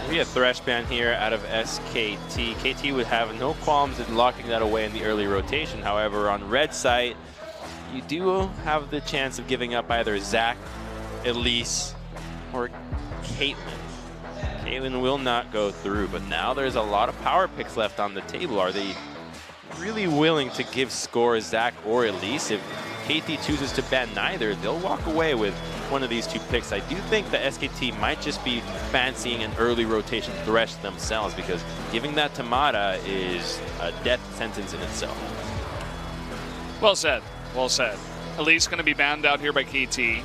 We have Thresh ban here out of SKT. KT would have no qualms in locking that away in the early rotation. However, on red side, you do have the chance of giving up either Zac, Elise, or Caitlyn. Caitlyn will not go through, but now there's a lot of power picks left on the table. Are they really willing to give score Zac or Elise? If KT chooses to ban neither, they'll walk away with one of these two picks. I do think that SKT might just be fancying an early rotation Thresh themselves, because giving that to Mata is a death sentence in itself. Well said. Well said. Elise going to be banned out here by KT.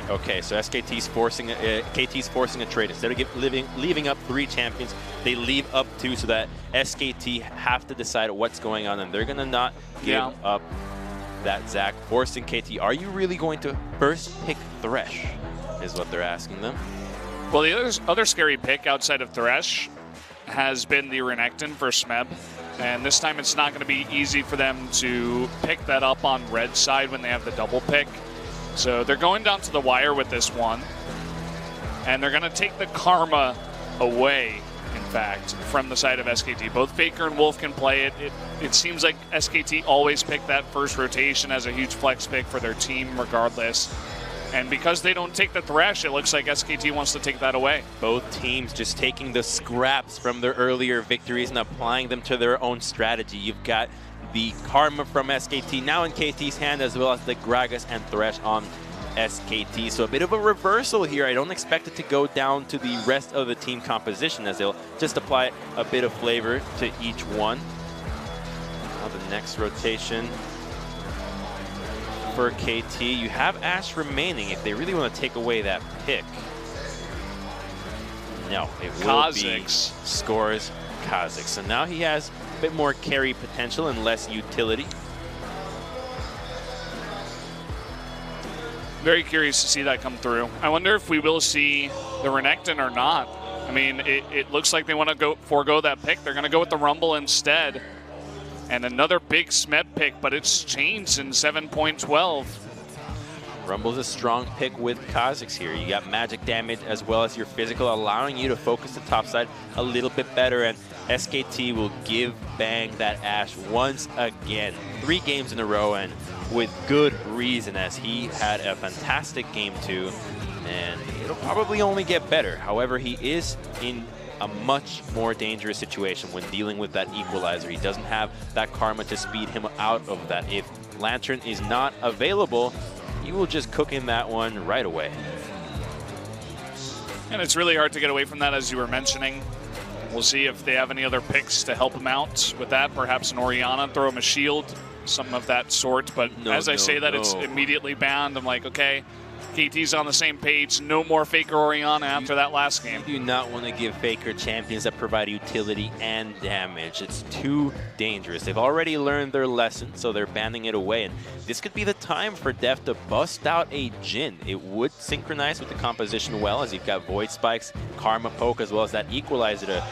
Okay, so SKT's forcing KT's forcing a trade. Instead of leaving up 3 champions, they leave up 2, so that SKT have to decide what's going on, and they're gonna not give up that Zac, forcing KT. Are you really going to first pick Thresh, is what they're asking them. Well, the other scary pick outside of Thresh has been the Renekton for Smeb, and this time it's not going to be easy for them to pick that up on red side when they have the double pick. So they're going down to the wire with this one, and they're going to take the Karma away, in fact, from the side of SKT. Both Faker and Wolf can play it. It seems like SKT always pick that first rotation as a huge flex pick for their team regardless. And because they don't take the Thresh, it looks like SKT wants to take that away. Both teams just taking the scraps from their earlier victories and applying them to their own strategy. You've got the Karma from SKT now in KT's hand, as well as the Gragas and Thresh on SKT. So a bit of a reversal here. I don't expect it to go down to the rest of the team composition, as they'll just apply a bit of flavor to each one. Now the next rotation for KT, you have Ashe remaining if they really want to take away that pick. No, it will be scores Kha'Zix. So now he has a bit more carry potential and less utility. Very curious to see that come through. I wonder if we will see the Renekton or not. I mean, it looks like they want to forego that pick. They're going to go with the Rumble instead. And another big Smeb pick, but it's changed in 7.12. Rumble's a strong pick with Kha'Zix here. You got magic damage as well as your physical, allowing you to focus the top side a little bit better. And SKT will give Bang that Ashe once again. 3 games in a row, and with good reason, as he had a fantastic game too. And it'll probably only get better. However, he is in a much more dangerous situation when dealing with that equalizer. He doesn't have that Karma to speed him out of that. If Lantern is not available, he will just cook in that one right away. And it's really hard to get away from that, as you were mentioning. We'll see if they have any other picks to help him out with that. Perhaps an Orianna, throw him a shield, something of that sort. But as I say that, it's immediately banned. I'm like, okay, KT's on the same page. No more Faker Orianna after that last game. You do not want to give Faker champions that provide utility and damage. It's too dangerous. They've already learned their lesson, so they're banning it away. And this could be the time for Deft to bust out a Jhin. It would synchronize with the composition well, as you've got Void Spikes, Karma Poke, as well as that Equalizer to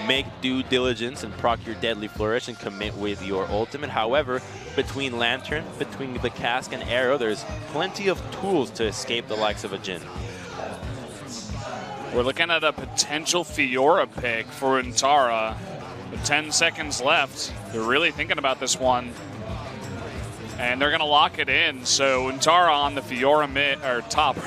make due diligence and proc your Deadly Flourish and commit with your ultimate. However, between Lantern, between the Cask and Arrow, there's plenty of tools to escape the likes of a Jhin. We're looking at a potential Fiora pick for Intara. With 10 seconds left, they're really thinking about this one. And they're going to lock it in. So Intara on the Fiora top,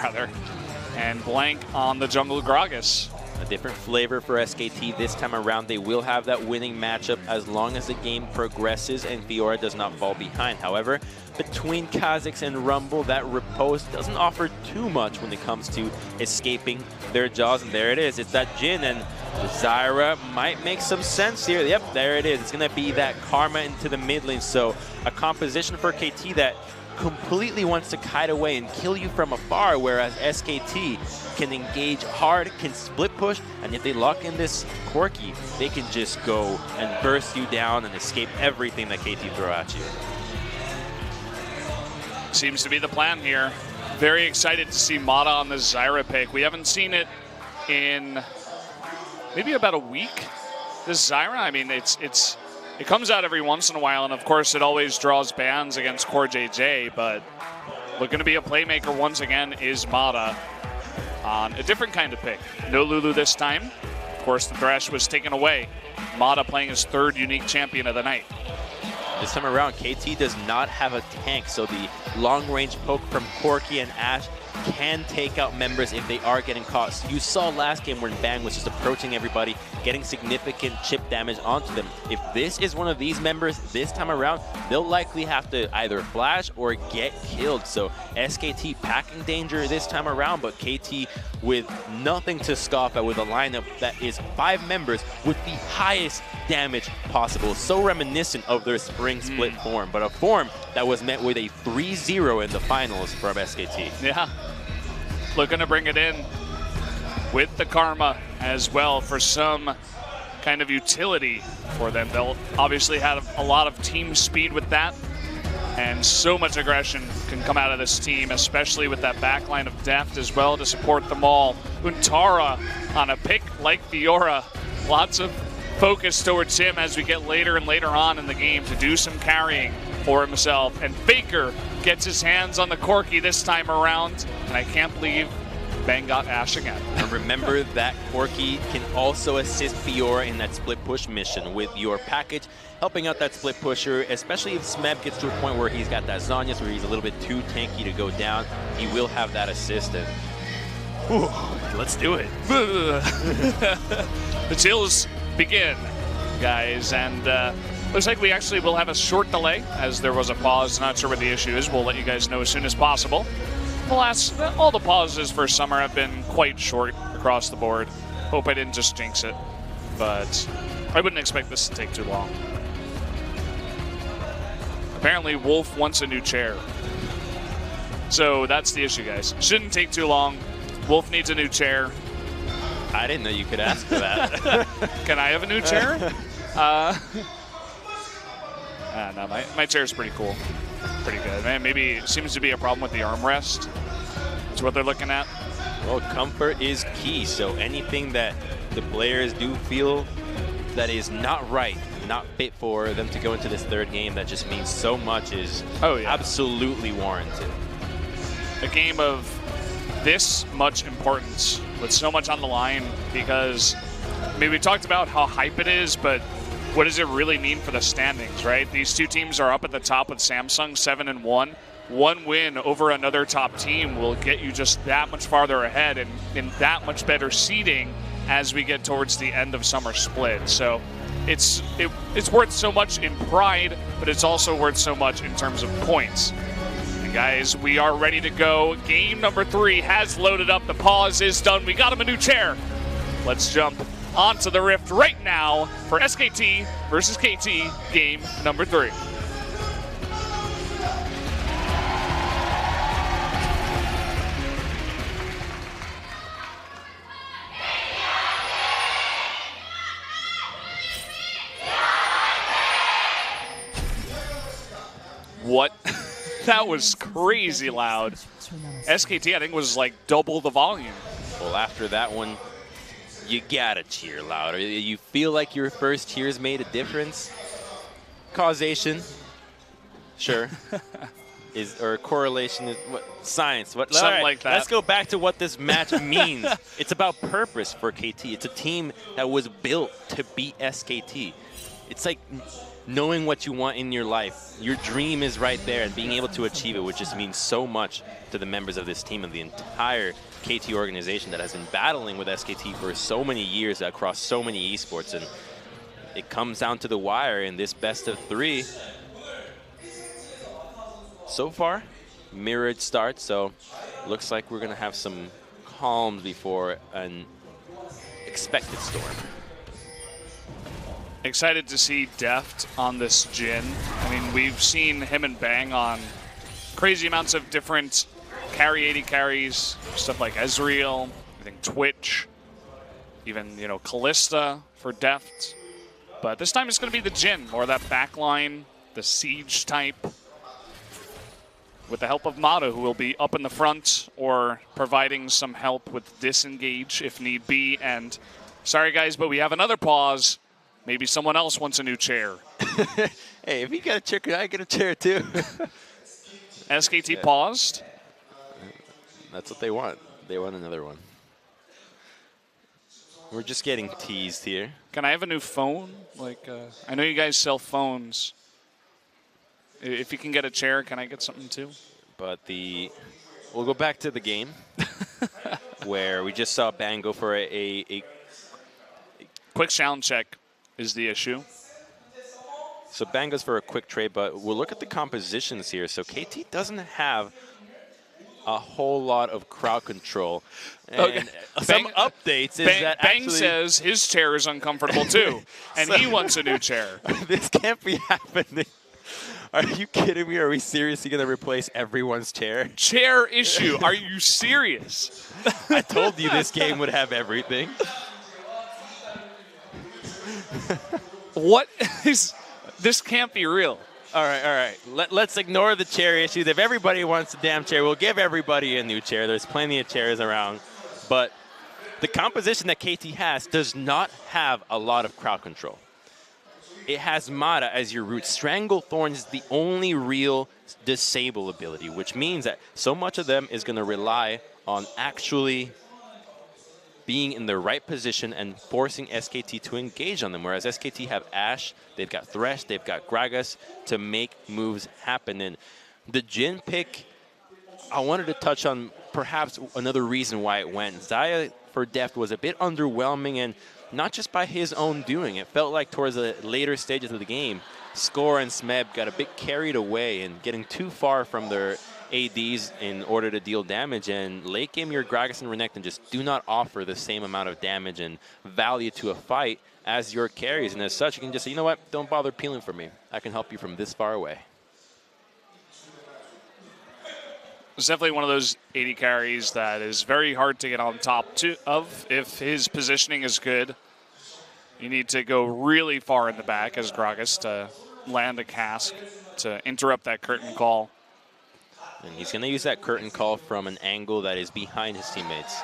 and Blank on the jungle Gragas. A different flavor for SKT this time around. They will have that winning matchup as long as the game progresses and Fiora does not fall behind. However, between Kha'Zix and Rumble, that repose doesn't offer too much when it comes to escaping their jaws. And there it is. It's that Jhin, and Zyra might make some sense here. Yep, there it is. It's going to be that Karma into the mid lane. So a composition for KT that completely wants to kite away and kill you from afar, whereas SKT can engage hard, can split push, and if they lock in this Corki, they can just go and burst you down and escape everything that KT throw at you. Seems to be the plan here. Very excited to see Mata on the Zyra pick. We haven't seen it in maybe about a week. This Zyra, I mean, it comes out every once in a while, and of course it always draws bans against Core JJ, but looking to be a playmaker once again is Mata. on a different kind of pick. No Lulu this time. Of course, the Thresh was taken away. Mata playing his third unique champion of the night. This time around, KT does not have a tank, so the long-range poke from Corki and Ashe can take out members if they are getting caught. So you saw last game when Bang was just approaching everybody, getting significant chip damage onto them. If this is one of these members this time around, they'll likely have to either flash or get killed. So SKT packing danger this time around, but KT with nothing to scoff at, with a lineup that is 5 members with the highest damage possible. So reminiscent of their spring split form, but a form that was met with a 3-0 in the finals from SKT. Yeah. Looking to bring it in with the Karma as well for some kind of utility for them. They'll obviously have a lot of team speed with that, and so much aggression can come out of this team, especially with that backline of Deft as well to support them all. Untara on a pick like Fiora. Lots of focus towards him as we get later and later on in the game to do some carrying for himself. And Faker gets his hands on the Corki this time around, and I can't believe Bang got Ashe again. And remember that Corki can also assist Fiora in that split push mission with your package, helping out that split pusher, especially if Smeb gets to a point where he's got that Zhonya's where he's a little bit too tanky to go down. He will have that assist. And let's do it. The chills begin, guys, and looks like we actually will have a short delay as there was a pause. Not sure what the issue is. We'll let you guys know as soon as possible. All the pauses for summer have been quite short across the board. Hope I didn't just jinx it, but I wouldn't expect this to take too long. Apparently, Wolf wants a new chair. So that's the issue, guys. Shouldn't take too long. Wolf needs a new chair. I didn't know you could ask for that. Can I have a new chair? No, my chair's pretty cool. Pretty good. Man, maybe it seems to be a problem with the armrest. That's what they're looking at. Well, comfort is key, so anything that the players do feel that is not right, not fit for them to go into this third game, that just means so much, is absolutely warranted. A game of this much importance with so much on the line, because I mean, we talked about how hype it is, but what does it really mean for the standings, right? These two teams are up at the top with Samsung 7-1. One win over another top team will get you just that much farther ahead and in that much better seeding as we get towards the end of summer split. So it's worth so much in pride, but it's also worth so much in terms of points. And guys, we are ready to go. Game number 3 has loaded up. The pause is done. We got him a new chair. Let's jump onto the Rift right now for SKT versus KT, game number 3. What? That was crazy loud. SKT, I think, was like double the volume. Well, after that one, you gotta cheer louder. You feel like your first cheers made a difference. Causation, sure. Or correlation, is what, science. What, something right, like that. Let's go back to what this match means. It's about purpose for KT. It's a team that was built to beat SKT. It's like knowing what you want in your life. Your dream is right there, and being able to achieve it, which just means so much to the members of this team and the entire KT organization that has been battling with SKT for so many years across so many esports. And it comes down to the wire in this best of 3. So far, mirrored start, so looks like we're going to have some calms before an expected storm. Excited to see Deft on this Jhin. I mean, we've seen him and Bang on crazy amounts of different carry 80 carries, stuff like Ezreal, I think Twitch, even, you know, Kalista for Deft. But this time it's going to be the Jhin, or that backline, the siege type, with the help of Mata, who will be up in the front or providing some help with disengage if need be. And sorry guys, but we have another pause. Maybe someone else wants a new chair. Hey, if you got a chair, could I get a chair too? SKT paused. That's what they want. They want another one. We're just getting teased here. Can I have a new phone? Like, I know you guys sell phones. If you can get a chair, can I get something too? But we'll go back to the game where we just saw Bang go for a quick sound check is the issue. So Bang goes for a quick trade, but we'll look at the compositions here. So KT doesn't have a whole lot of crowd control. And okay. Some updates is that Bang actually says his chair is uncomfortable too, and so he wants a new chair. This can't be happening. Are you kidding me? Are we seriously going to replace everyone's chair? Chair issue. Are you serious? I told you this game would have everything. What is... This can't be real. All right. Let's ignore the chair issues. If everybody wants a damn chair, we'll give everybody a new chair. There's plenty of chairs around. But the composition that KT has does not have a lot of crowd control. It has Mata as your root. Stranglethorn is the only real disable ability, which means that so much of them is going to rely on actually being in the right position and forcing SKT to engage on them, whereas SKT have Ashe, they've got Thresh, they've got Gragas to make moves happen. And the Jhin pick, I wanted to touch on perhaps another reason why it went. Xayah for Deft was a bit underwhelming, and not just by his own doing. It felt like towards the later stages of the game, Score and Smeb got a bit carried away and getting too far from their ADs in order to deal damage, and late game your Gragas and Renekton just do not offer the same amount of damage and value to a fight as your carries, and as such you can just say, you know what, don't bother peeling for me. I can help you from this far away. It's definitely one of those AD carries that is very hard to get on top of if his positioning is good. You need to go really far in the back as Gragas to land a cask to interrupt that curtain call. And he's going to use that curtain call from an angle that is behind his teammates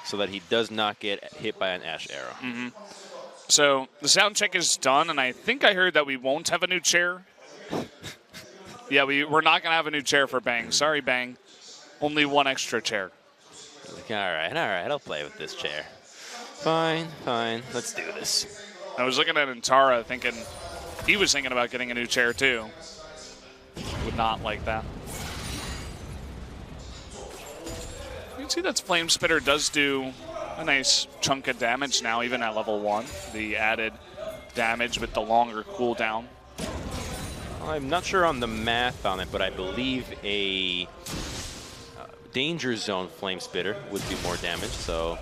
so that he does not get hit by an Ashe arrow. Mm-hmm. So the sound check is done, and I think I heard that we won't have a new chair. Yeah, we're not going to have a new chair for Bang. Sorry, Bang. Only one extra chair. All right. I'll play with this chair. Fine. Let's do this. I was looking at Antara thinking he was thinking about getting a new chair too. Would not like that. You can see that Flame Spitter does do a nice chunk of damage now, even at level 1. The added damage with the longer cooldown. I'm not sure on the math on it, but I believe a Danger Zone Flame Spitter would do more damage, so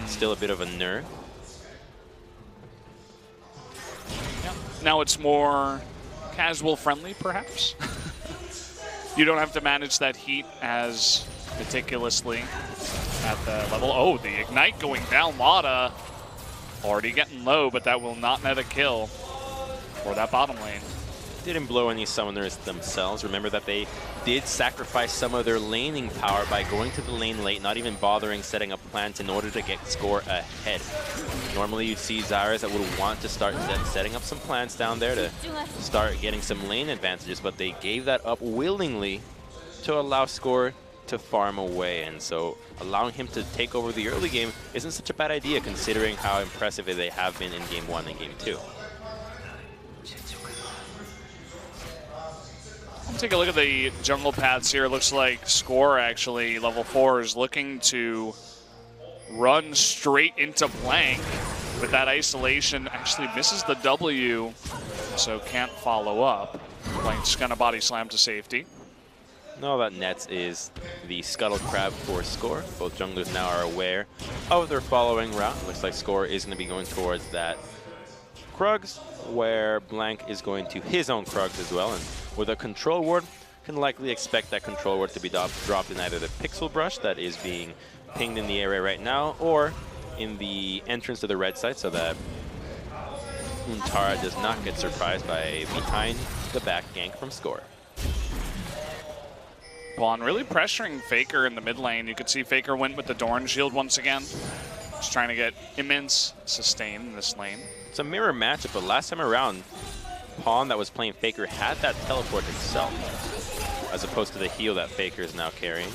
still a bit of a nerf. Yeah. Now it's more casual friendly, perhaps. You don't have to manage that heat as meticulously at the level. Oh, the Ignite going down. Mata already getting low, but that will not net a kill for that bottom lane. Didn't blow any summoners themselves. Remember that they did sacrifice some of their laning power by going to the lane late, not even bothering setting up plants in order to get Score ahead. Normally you see Zyras that would want to start setting up some plants down there to start getting some lane advantages, but they gave that up willingly to allow Score to farm away, and so allowing him to take over the early game isn't such a bad idea considering how impressive they have been in Game 1 and Game 2. Take a look at the jungle paths here. It looks like Score, actually, level 4, is looking to run straight into Blank with that isolation. Actually misses the W, so can't follow up. Blank's going to body slam to safety. All that nets is the Scuttle Crab for Score. Both junglers now are aware of their following route. Looks like Score is going to be going towards that Krugs, where Blank is going to his own Krugs as well. And with a control ward, can likely expect that control ward to be dropped in either the Pixel Brush that is being pinged in the area right now, or in the entrance to the red side, so that Antara does not get surprised by a behind the back gank from Score. Bon really pressuring Faker in the mid lane. You could see Faker went with the Dorn shield once again. Just trying to get immense sustain in this lane. It's a mirror matchup, but last time around, Pawn that was playing Faker had that teleport himself, as opposed to the heal that Faker is now carrying.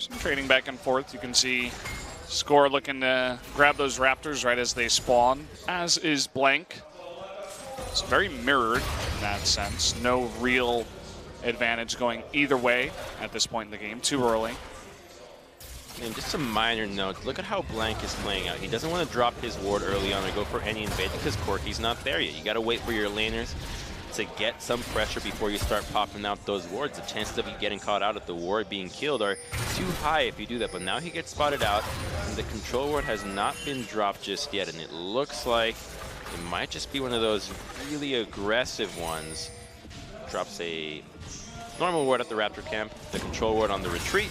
Some trading back and forth. You can see Score looking to grab those Raptors right as they spawn, as is Blank. It's very mirrored in that sense. No real advantage going either way at this point in the game. Too early. And just a minor note, look at how Blank is playing out. He doesn't want to drop his ward early on or go for any invade because Corky's not there yet. You got to wait for your laners to get some pressure before you start popping out those wards. The chances of you getting caught out at the ward being killed are too high if you do that. But now he gets spotted out, and the control ward has not been dropped just yet. And it looks like it might just be one of those really aggressive ones. Drops a normal ward at the Raptor camp, the control ward on the retreat.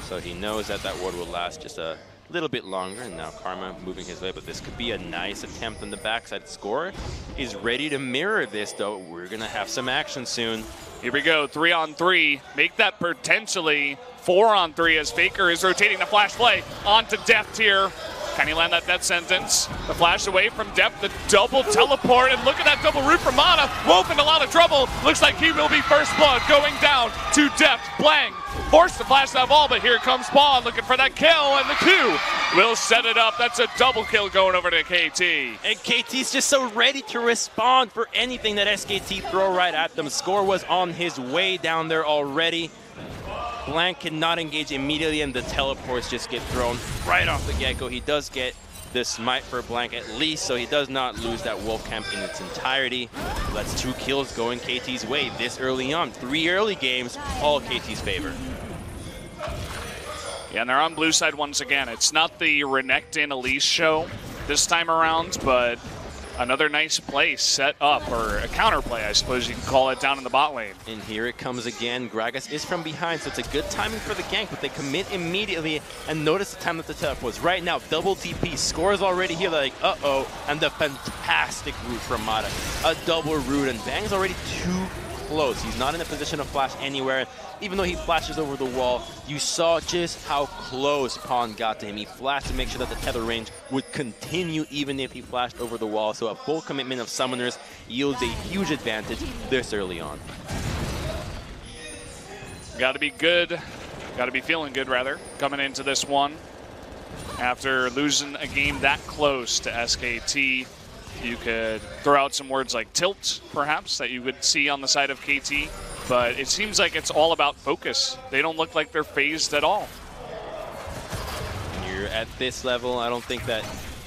So he knows that that ward will last just a little bit longer, and now Karma moving his way, but this could be a nice attempt on the backside. Score is ready to mirror this, though. We're going to have some action soon. Here we go, 3-on-3. Make that potentially 4-on-3 as Faker is rotating the flash play onto Deft here. Can he land that death sentence? The flash away from Deft, the double teleport, and look at that double root from Mana. Wolf in a lot of trouble. Looks like he will be first blood going down to Deft. Blank forced to flash that ball, but here comes Spawn looking for that kill, and the Q will set it up. That's a double kill going over to KT. And KT's just so ready to respond for anything that SKT throw right at them. Score was on his way down there already. Blank cannot engage immediately, and the teleports just get thrown right off the get-go. He does get the smite for Blank at least, so he does not lose that wolf camp in its entirety. That's 2 kills going KT's way this early on. 3 early games, all KT's favor. Yeah, and they're on blue side once again. It's not the Renekton Elise show this time around, but another nice play set up, or a counter play, I suppose you can call it, down in the bot lane. And here it comes again. Gragas is from behind, so it's a good timing for the gank, but they commit immediately, and notice the time that the teleport was. Right now, double TP. Score is already here, like, uh-oh, and the fantastic root from Mata. A double root, and Bang's already too close. He's not in a position to flash anywhere. Even though he flashes over the wall, you saw just how close Pawn got to him. He flashed to make sure that the tether range would continue even if he flashed over the wall. So a full commitment of summoners yields a huge advantage this early on. Got to be good. Got to be feeling good, rather, coming into this one. After losing a game that close to SKT, you could throw out some words like tilt, perhaps, that you would see on the side of KT. But it seems like it's all about focus. They don't look like they're phased at all. When you're at this level, I don't think that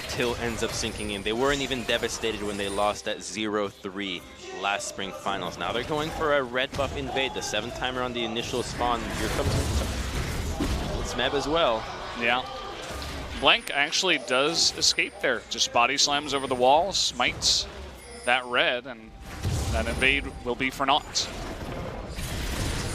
tilt ends up sinking in. They weren't even devastated when they lost at 0-3 last spring finals. Now they're going for a red buff invade, the 7th timer on the initial spawn. Here comes Smeb as well. Yeah. Blank actually does escape there. Just body slams over the wall, smites that red, and that invade will be for naught.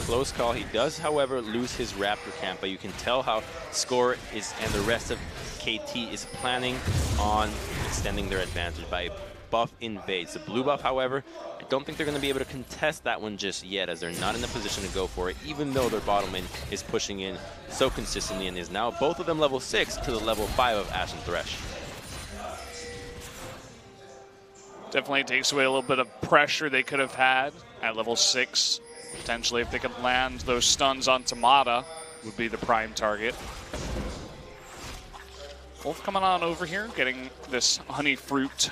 Close call. He does, however, lose his Raptor camp, but you can tell how Score is and the rest of KT is planning on extending their advantage by buff invades. The blue buff, however, I don't think they're going to be able to contest that one just yet, as they're not in a position to go for it, even though their bottom lane is pushing in so consistently and is now both of them level 6 to the level 5 of Ashen Thresh. Definitely takes away a little bit of pressure they could have had at level 6. Potentially, if they could land those stuns on Tamada, would be the prime target. Wolf coming on over here, getting this honey fruit.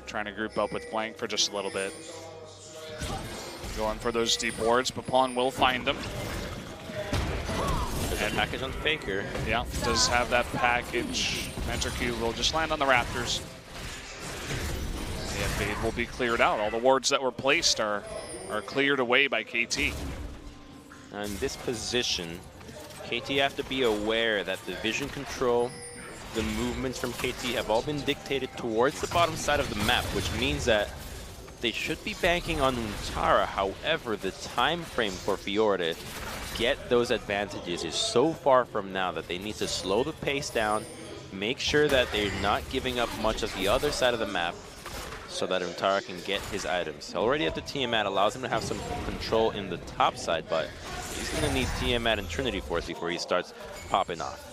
Trying to group up with Blank for just a little bit. Going for those deep wards, but Pawn will find them. There's a package on Faker. Yeah, does have that package. Mentor Q will just land on the Raptors. The invade will be cleared out. All the wards that were placed are cleared away by KT. In this position, KT have to be aware that the vision control, the movements from KT have all been dictated towards the bottom side of the map, which means that they should be banking on Untara. However, the time frame for Fiora to get those advantages is so far from now that they need to slow the pace down, make sure that they're not giving up much of the other side of the map, so that Untara can get his items. Already at the Tiamat allows him to have some control in the top side, but he's going to need Tiamat and Trinity Force before he starts popping off.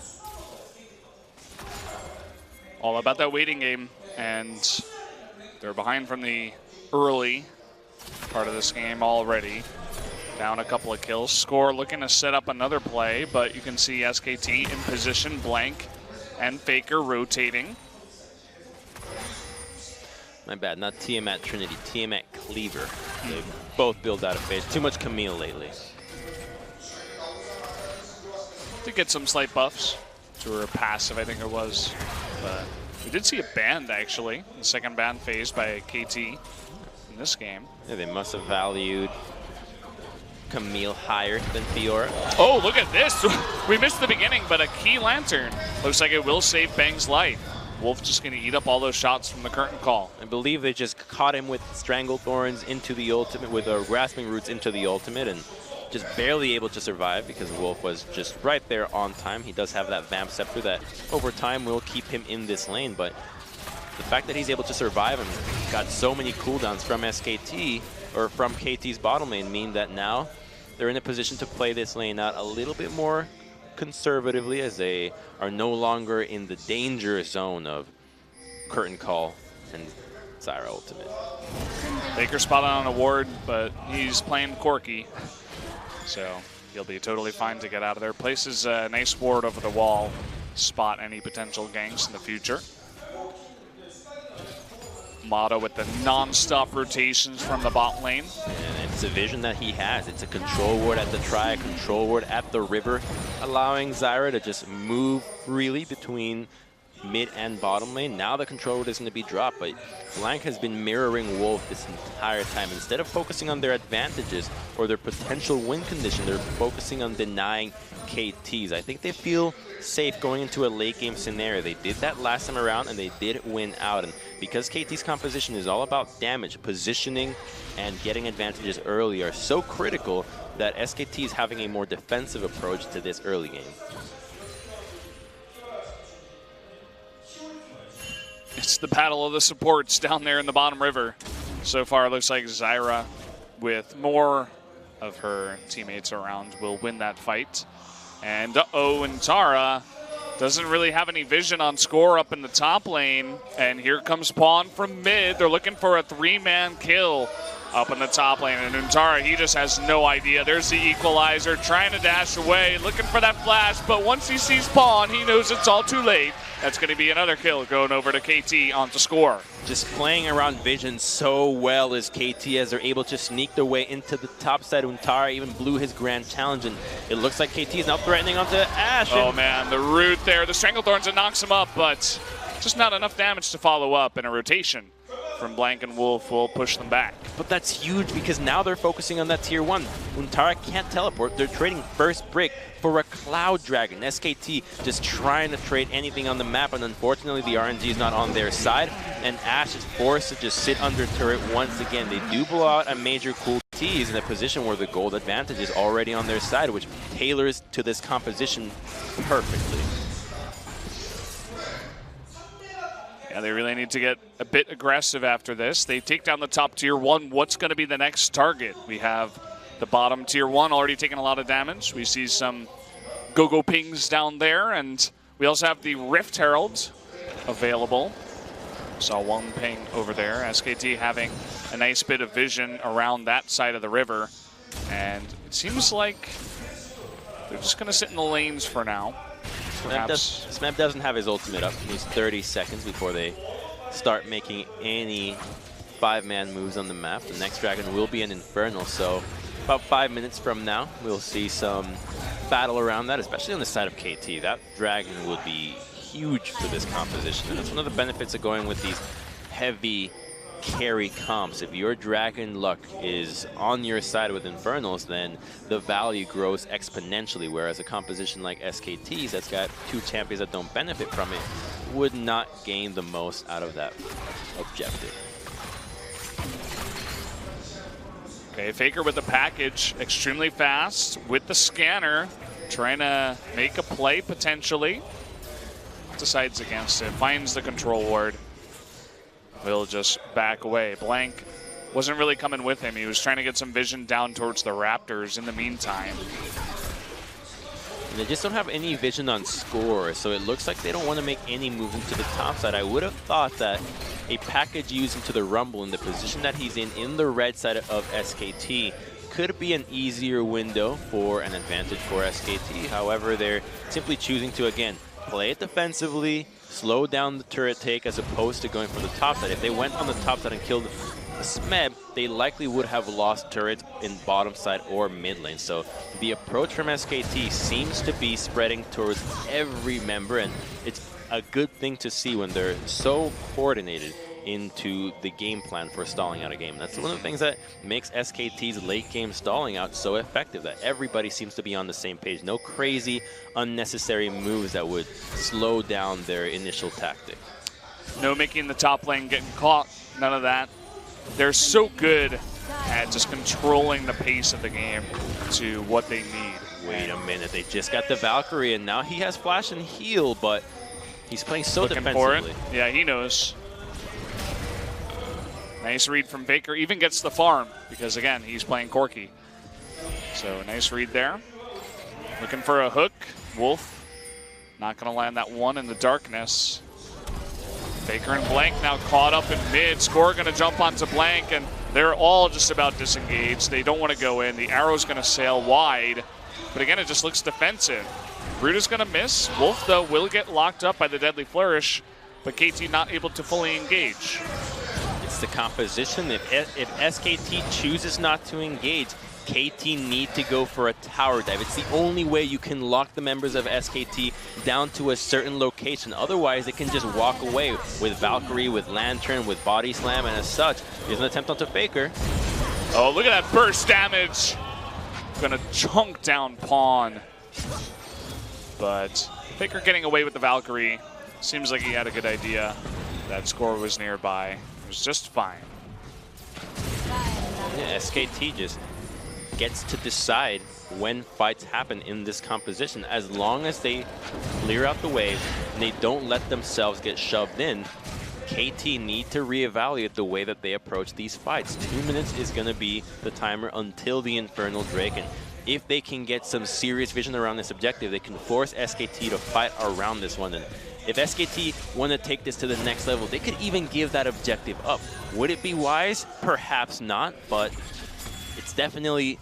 All about that waiting game, and they're behind from the early part of this game already. Down a couple of kills. Score looking to set up another play, but you can see SKT in position, Blank and Faker rotating. My bad, not Tiamat Trinity, Tiamat Cleaver. They both build out of phase. Too much Camille lately. To get some slight buffs to her passive, I think it was. But we did see a band, actually, the second ban phase by KT in this game. Yeah, they must have valued Camille higher than Fiora. Oh, look at this. We missed the beginning, but a key lantern. Looks like it will save Bang's life. Wolf just going to eat up all those shots from the curtain call. I believe they just caught him with Stranglethorns into the ultimate, with Grasping Roots into the ultimate, and just barely able to survive because Wolf was just right there on time. He does have that Vamp Scepter that over time will keep him in this lane, but the fact that he's able to survive and got so many cooldowns from SKT, or from KT's bottom lane, mean that now they're in a position to play this lane out a little bit more conservatively, as they are no longer in the danger zone of curtain call and Zyra ultimate. Baker spotted on a ward, but he's playing Corky, so he'll be totally fine to get out of there. Places a nice ward over the wall, spot any potential ganks in the future. Mata with the non-stop rotations from the bot lane. And it's a vision that he has. It's a control ward at the Tri, a control ward at the river, allowing Zyra to just move freely between mid and bottom lane. Now the control ward is going to be dropped, but Blank has been mirroring Wolf this entire time. Instead of focusing on their advantages or their potential win condition, they're focusing on denying KTs. I think they feel safe going into a late game scenario. They did that last time around and they did win out. And because KT's composition is all about damage, positioning, and getting advantages early are so critical that SKT is having a more defensive approach to this early game. It's the battle of the supports down there in the bottom river. So far, it looks like Zyra, with more of her teammates around, will win that fight. And and Tara doesn't really have any vision on Score up in the top lane. And here comes Pawn from mid. They're looking for a 3-man kill up in the top lane. And Untara, he just has no idea. There's the equalizer, trying to dash away, looking for that flash. But once he sees Pawn, he knows it's all too late. That's going to be another kill going over to KT onto Score. Just playing around vision so well is KT, as they're able to sneak their way into the top side. Untara even blew his grand challenge, and it looks like KT is now threatening onto Ashe. Oh man, the root there, the Stranglethorns, it knocks him up, but just not enough damage to follow up, in a rotation from Blank and Wolf will push them back. But that's huge because now they're focusing on that tier 1. Untara can't teleport. They're trading first brick for a Cloud Dragon. SKT just trying to trade anything on the map, and unfortunately the RNG is not on their side, and Ashe is forced to just sit under turret once again. They do blow out a major cool tease in a position where the gold advantage is already on their side, which tailors to this composition perfectly. Yeah, they really need to get a bit aggressive after this. They take down the top tier 1. What's going to be the next target? We have the bottom tier 1 already taking a lot of damage. We see some go-go pings down there, and we also have the Rift Herald available. Saw one ping over there. SKT having a nice bit of vision around that side of the river, and it seems like they're just going to sit in the lanes for now. Smeb doesn't have his ultimate up. He's 30 seconds before they start making any 5-man moves on the map. The next dragon will be an Infernal, so about 5 minutes from now, we'll see some battle around that, especially on the side of KT. That dragon would be huge for this composition, and that's one of the benefits of going with these heavy carry comps. If your dragon luck is on your side with Infernals, then the value grows exponentially, whereas a composition like SKT's that's got 2 champions that don't benefit from it would not gain the most out of that objective. Okay, Faker with the package, extremely fast with the scanner, trying to make a play potentially. Decides against it, finds the control ward. Will just back away. Blank wasn't really coming with him. He was trying to get some vision down towards the Raptors in the meantime. And they just don't have any vision on Score, so it looks like they don't want to make any movement to the top side. I would have thought that a package used into the Rumble in the position that he's in the red side of SKT could be an easier window for an advantage for SKT. However, they're simply choosing to, again, play it defensively, slow down the turret take as opposed to going for the top side. If they went on the top side and killed the SMEB, they likely would have lost turrets in bottom side or mid lane. So the approach from SKT seems to be spreading towards every member, and it's a good thing to see when they're so coordinated into the game plan for stalling out a game. That's one of the things that makes SKT's late game stalling out so effective, that everybody seems to be on the same page. No crazy, unnecessary moves that would slow down their initial tactic. No making the top lane getting caught, none of that. They're so good at just controlling the pace of the game to what they need. Wait a minute, they just got the Valkyrie and now he has flash and heal, but he's playing so defensively. For it. Yeah, he knows. Nice read from Faker, even gets the farm because, again, he's playing Corki. So nice read there. Looking for a hook. Wolf not going to land that one in the darkness. Faker and Blank now caught up in mid. Score going to jump onto Blank, and they're all just about disengaged. They don't want to go in. The arrow's going to sail wide. But again, it just looks defensive. Root is going to miss. Wolf, though, will get locked up by the Deadly Flourish, but KT not able to fully engage. It's the composition. If SKT chooses not to engage, KT need to go for a tower dive. It's the only way you can lock the members of SKT down to a certain location. Otherwise, they can just walk away with Valkyrie, with Lantern, with Body Slam, and as such, there's an attempt onto Faker. Oh, look at that burst damage. Gonna chunk down Pawn. But Faker getting away with the Valkyrie. Seems like he had a good idea. That Score was nearby. It was just fine. Yeah, SKT just gets to decide when fights happen in this composition. As long as they clear out the wave and they don't let themselves get shoved in, KT need to reevaluate the way that they approach these fights. 2 minutes is going to be the timer until the Infernal Drake, and if they can get some serious vision around this objective, they can force SKT to fight around this one. And if SKT want to take this to the next level, they could even give that objective up. Would it be wise? Perhaps not, but it's definitely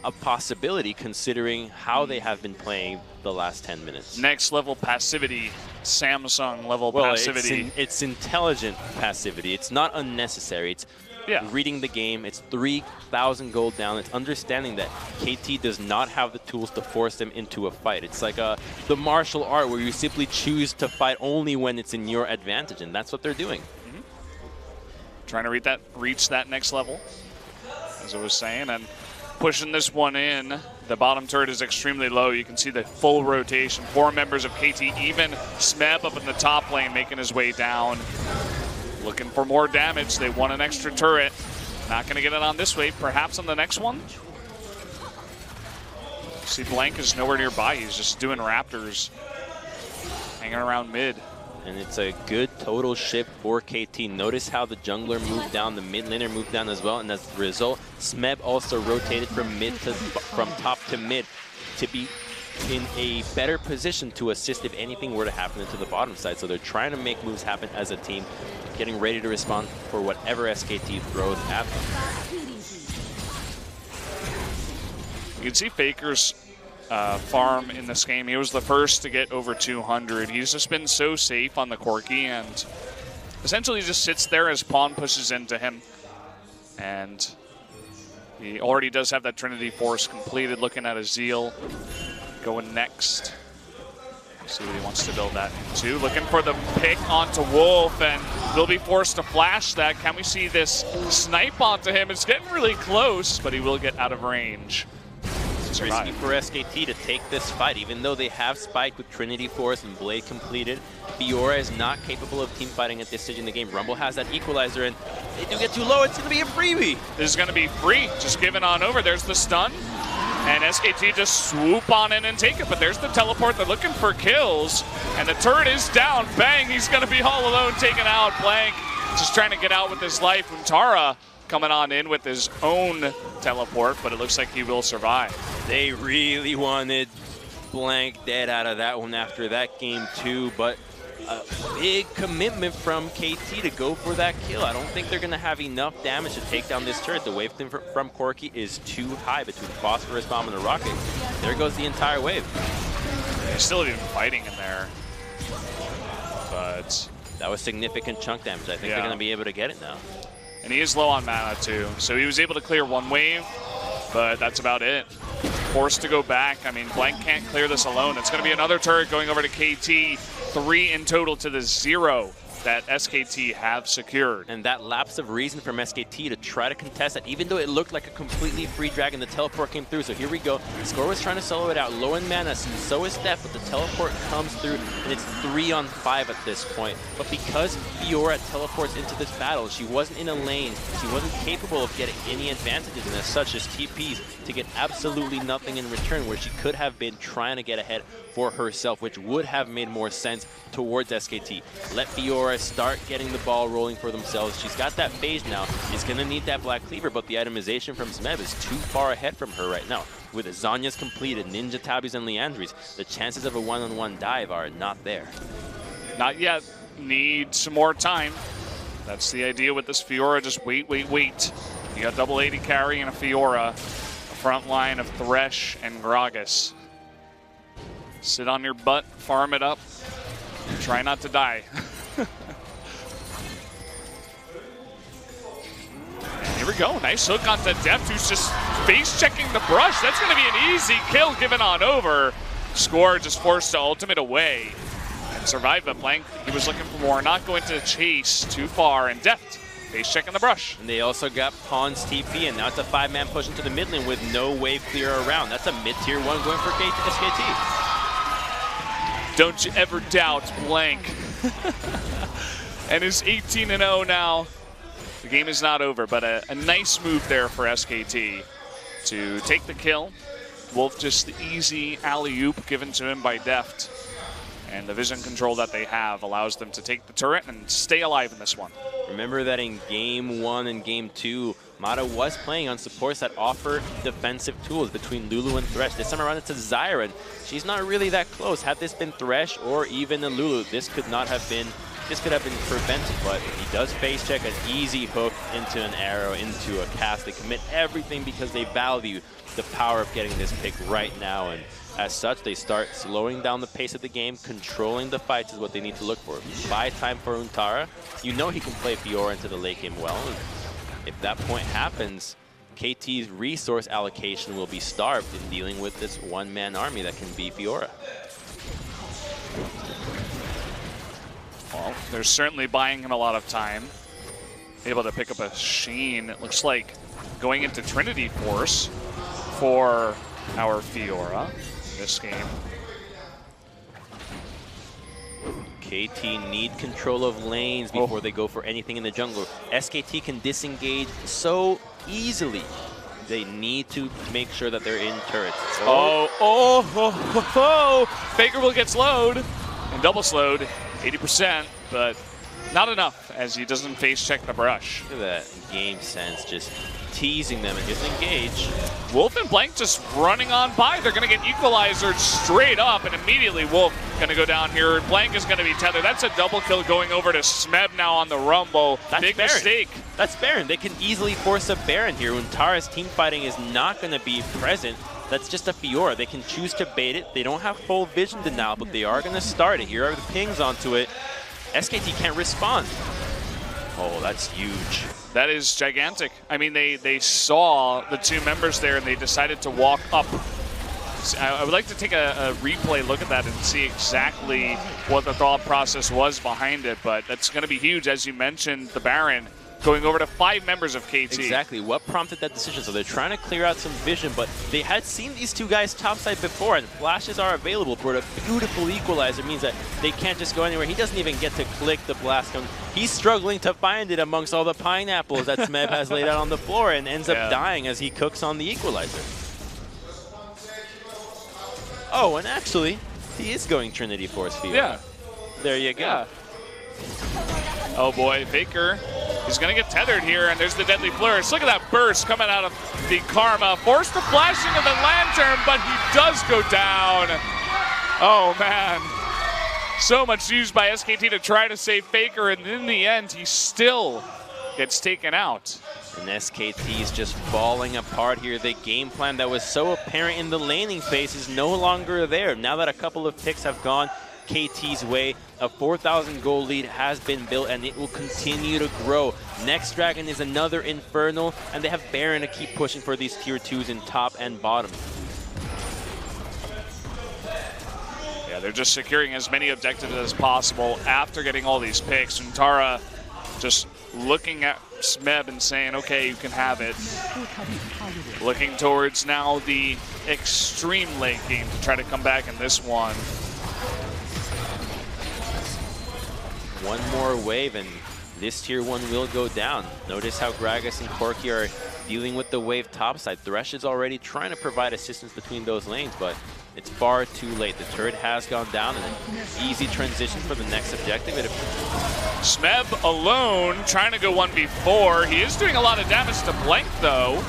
a possibility considering how they have been playing the last 10 minutes. Next level passivity, Samsung level passivity. It's intelligent passivity. It's not unnecessary. It's reading the game. It's 3,000 gold down. It's understanding that KT does not have the tools to force them into a fight. It's like the martial art where you simply choose to fight only when it's in your advantage, and that's what they're doing. Trying to reach that next level, as I was saying, and pushing this one in. The bottom turret is extremely low. You can see the full rotation. 4 members of KT, even Smeb up in the top lane, making his way down. Looking for more damage. They want an extra turret. Not going to get it on this wave. Perhaps on the next one. See, Blank is nowhere nearby. He's just doing Raptors. Hanging around mid. And it's a good total shift for KT. Notice how the jungler moved down, the mid laner moved down as well, and as a result, Smeb also rotated from top to mid to be in a better position to assist if anything were to happen into the bottom side. So they're trying to make moves happen as a team, getting ready to respond for whatever SKT throws at them. You can see Faker's farm in this game. He was the first to get over 200. He's just been so safe on the Corki and essentially just sits there as Pawn pushes into him. And he already does have that Trinity Force completed. Looking at his Zeal going next. See what he wants to build that into. Looking for the pick onto Wolf, and they'll be forced to flash that. Can we see this snipe onto him? It's getting really close, but he will get out of range. It's risky for SKT to take this fight, even though they have spiked with Trinity Force and Blade completed. Fiora is not capable of team fighting at this stage in the game. Rumble has that equalizer, and they do get too low. It's going to be a freebie. This is going to be free. Just give it on over. There's the stun. And SKT just swoop on in and take it. But there's the teleport. They're looking for kills. And the turret is down. Bang. He's going to be all alone, taken out. Blank just trying to get out with his life. Untara coming on in with his own teleport, but it looks like he will survive. They really wanted Blank dead out of that one after that game too, but a big commitment from KT to go for that kill. I don't think they're going to have enough damage to take down this turret. The wave from Corki is too high between the Phosphorus Bomb and the Rocket. There goes the entire wave. They're still even fighting in there. But that was significant chunk damage. I think they're going to be able to get it now. And he is low on mana too. So he was able to clear one wave, but that's about it. Forced to go back. I mean, Blank can't clear this alone. It's going to be another turret going over to KT. 3 in total to the 0 that SKT have secured. And that lapse of reason from SKT to try to contest that, even though it looked like a completely free dragon, the teleport came through. So here we go. Score was trying to solo it out, low in mana, and so is Steph, but the teleport comes through, and it's 3 on 5 at this point. But because Fiora teleports into this battle, she wasn't in a lane, she wasn't capable of getting any advantages, and as such, just TPs to get absolutely nothing in return, where she could have been trying to get ahead for herself, which would have made more sense towards SKT. Let Fiora start getting the ball rolling for themselves. She's got that phase now. She's going to need that Black Cleaver, but the itemization from Smeb is too far ahead from her right now. With Azanya's completed, Ninja Tabis and Leandries, the chances of a one-on-one dive are not there. Not yet. Need some more time. That's the idea with this Fiora. Just wait, wait, wait. You got double AD carry and a Fiora. A front line of Thresh and Gragas. Sit on your butt, farm it up, and try not to die. And here we go. Nice hook onto Deft, who's just face-checking the brush. That's going to be an easy kill given on over. Score just forced to ultimate away and survive, but Blank, he was looking for more. Not going to chase too far, and Deft face-checking the brush. And they also got Pawn's TP, and now it's a 5-man push into the mid lane with no wave clear around. That's a mid-tier 1 going for SKT. Don't you ever doubt Blank. And it's 18-0 now. The game is not over, but a nice move there for SKT to take the kill. Wolf just the easy alley-oop given to him by Deft. And the vision control that they have allows them to take the turret and stay alive in this one. Remember that in Game 1 and Game 2, Mata was playing on supports that offer defensive tools between Lulu and Thresh. This time around it's a Zyra, and she's not really that close. Had this been Thresh or even a Lulu, this could have been prevented, but he does face check an easy hook into an arrow, into a cast. They commit everything because they value the power of getting this pick right now, and as such, they start slowing down the pace of the game. Controlling the fights is what they need to look for. Buy time for Untara. You know he can play Fiora into the late game well. And if that point happens, KT's resource allocation will be starved in dealing with this one-man army that can be Fiora. Well, they're certainly buying him a lot of time. Able to pick up a Sheen. It looks like going into Trinity Force for our Fiora this game. KT need control of lanes before they go for anything in the jungle. SKT can disengage so easily. They need to make sure that they're in turrets. Faker will get slowed and double slowed, 80%, but not enough as he doesn't face check the brush. Look at that game sense, just teasing them and disengage. Wolf and Blank just running on by. They're going to get equalized straight up, and immediately Wolf going to go down here. Blank is going to be tethered. That's a double kill going over to Smeb now on the Rumble. That's Big Baron. Mistake. That's Baron. They can easily force a Baron here. Untara's team fighting is not going to be present. That's just a Fiora. They can choose to bait it. They don't have full vision denial, but they are going to start it. Here are the pings onto it. SKT can't respond. Oh, that's huge. That is gigantic. I mean, they saw the two members there and they decided to walk up. I would like to take a replay look at that and see exactly what the thought process was behind it, but that's going to be huge. As you mentioned, the Baron going over to 5 members of KT. Exactly. What prompted that decision? So they're trying to clear out some vision, but they had seen these two guys topside before, and flashes are available. But a beautiful equalizer means that they can't just go anywhere. He doesn't even get to click the blast cone. He's struggling to find it amongst all the pineapples that Smeb has laid out on the floor, and ends up dying as he cooks on the equalizer. Oh, and actually, he is going Trinity Force Fiora. Yeah. There you go. Yeah. Oh boy, Faker. He's going to get tethered here, and there's the deadly flourish. Look at that burst coming out of the Karma. Forced the flashing of the Lantern, but he does go down. Oh, man. So much used by SKT to try to save Faker, and in the end, he still gets taken out. And SKT is just falling apart here. The game plan that was so apparent in the laning phase is no longer there. Now that a couple of picks have gone KT's way, a 4,000 gold lead has been built, and it will continue to grow. Next Dragon is another Infernal, and they have Baron to keep pushing for these tier 2s in top and bottom. Yeah, they're just securing as many objectives as possible after getting all these picks. And Tara just looking at Smeb and saying, okay, you can have it. Looking towards now the extreme late game to try to come back in this one. One more wave and this tier 1 will go down. Notice how Gragas and Corki are dealing with the wave topside. Thresh is already trying to provide assistance between those lanes, but it's far too late. The turret has gone down, and an easy transition for the next objective. Smeb alone, trying to go 1v4. He is doing a lot of damage to Blank, though,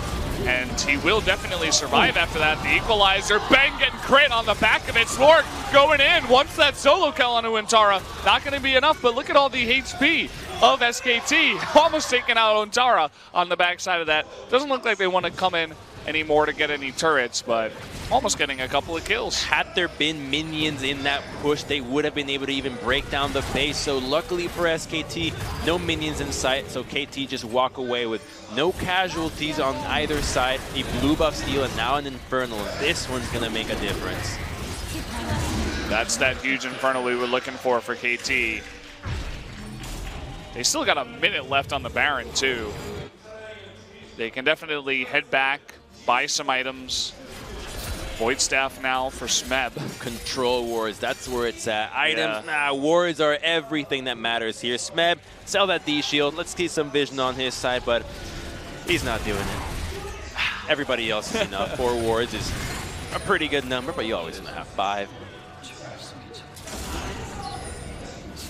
and he will definitely survive after that. The equalizer, bang, getting crit on the back of it. Slork going in, once that solo kill on Uintara. Not going to be enough, but look at all the HP of SKT. Almost taking out Uintara on the backside of that. Doesn't look like they want to come in anymore to get any turrets, but almost getting a couple of kills. Had there been minions in that push, they would have been able to even break down the base. So luckily for SKT, no minions in sight, so KT just walk away with no casualties on either side. A blue buff steal and now an Infernal. This one's going to make a difference. That's that huge Infernal we were looking for KT. They still got a minute left on the Baron, too. They can definitely head back, buy some items. Void Staff now for Smeb. Control wars, that's where it's at. Items, wards are everything that matters here. Smeb, sell that D shield. Let's see some vision on his side, but he's not doing it. Everybody else is enough. 4 wards is a pretty good number, but you always want to have 5.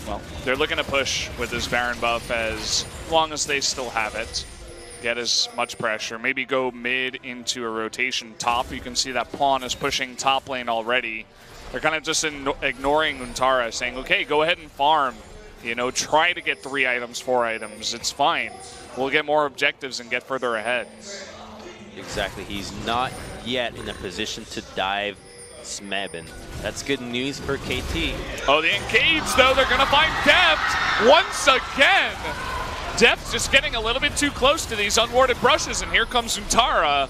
Well, they're looking to push with this Baron buff as long as they still have it. Get as much pressure. Maybe go mid into a rotation top. You can see that Pawn is pushing top lane already. They're kind of just ignoring Uintara, saying, okay, go ahead and farm. You know, try to get 3 items, 4 items. It's fine. We'll get more objectives and get further ahead. Exactly. He's not yet in a position to dive Smeb, and that's good news for KT. Oh, the Engage, though, they're going to find Deft once again. Deft just getting a little bit too close to these unwarded brushes, and here comes Uintara.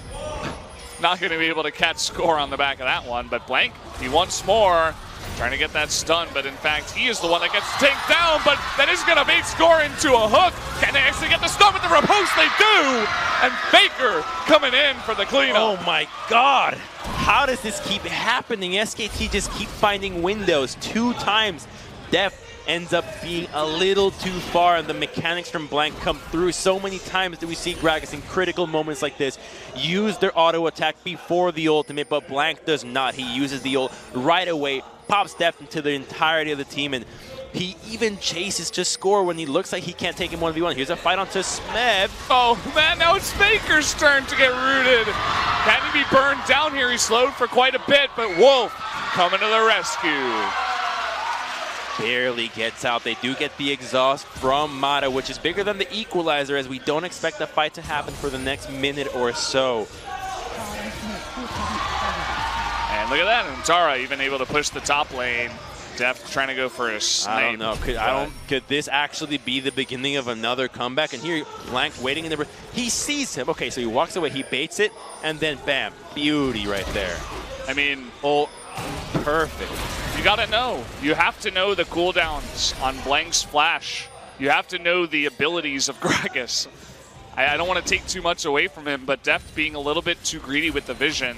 Not going to be able to catch score on the back of that one, but Blank, he wants more. Trying to get that stun, but in fact, he is the one that gets taken down, but that is going to bait score into a hook. Can they actually get the stun with the riposte? They do! And Faker coming in for the cleanup. Oh my god! How does this keep happening? SKT just keep finding windows 2 times. Deft ends up being a little too far, and the mechanics from Blank come through. So many times that we see Gragas in critical moments like this use their auto attack before the ultimate, but Blank does not. He uses the ult right away, pops Deft into the entirety of the team, and he even chases to score when he looks like he can't take him 1v1. Here's a fight onto Smeb. Oh man, now it's Faker's turn to get rooted. Can he be burned down here? He slowed for quite a bit, but Wolf coming to the rescue. Barely gets out. They do get the exhaust from Mata, which is bigger than the equalizer, as we don't expect the fight to happen for the next minute or so. And look at that, Uintara even able to push the top lane. Deft trying to go for a snipe. I don't know. Could this actually be the beginning of another comeback? And here, Blank waiting in the... He sees him. Okay, so he walks away, he baits it, and then bam, beauty right there. I mean... Oh, perfect. You gotta know. You have to know the cooldowns on Blank's flash. You have to know the abilities of Gragas. I don't want to take too much away from him, but Deft being a little bit too greedy with the vision.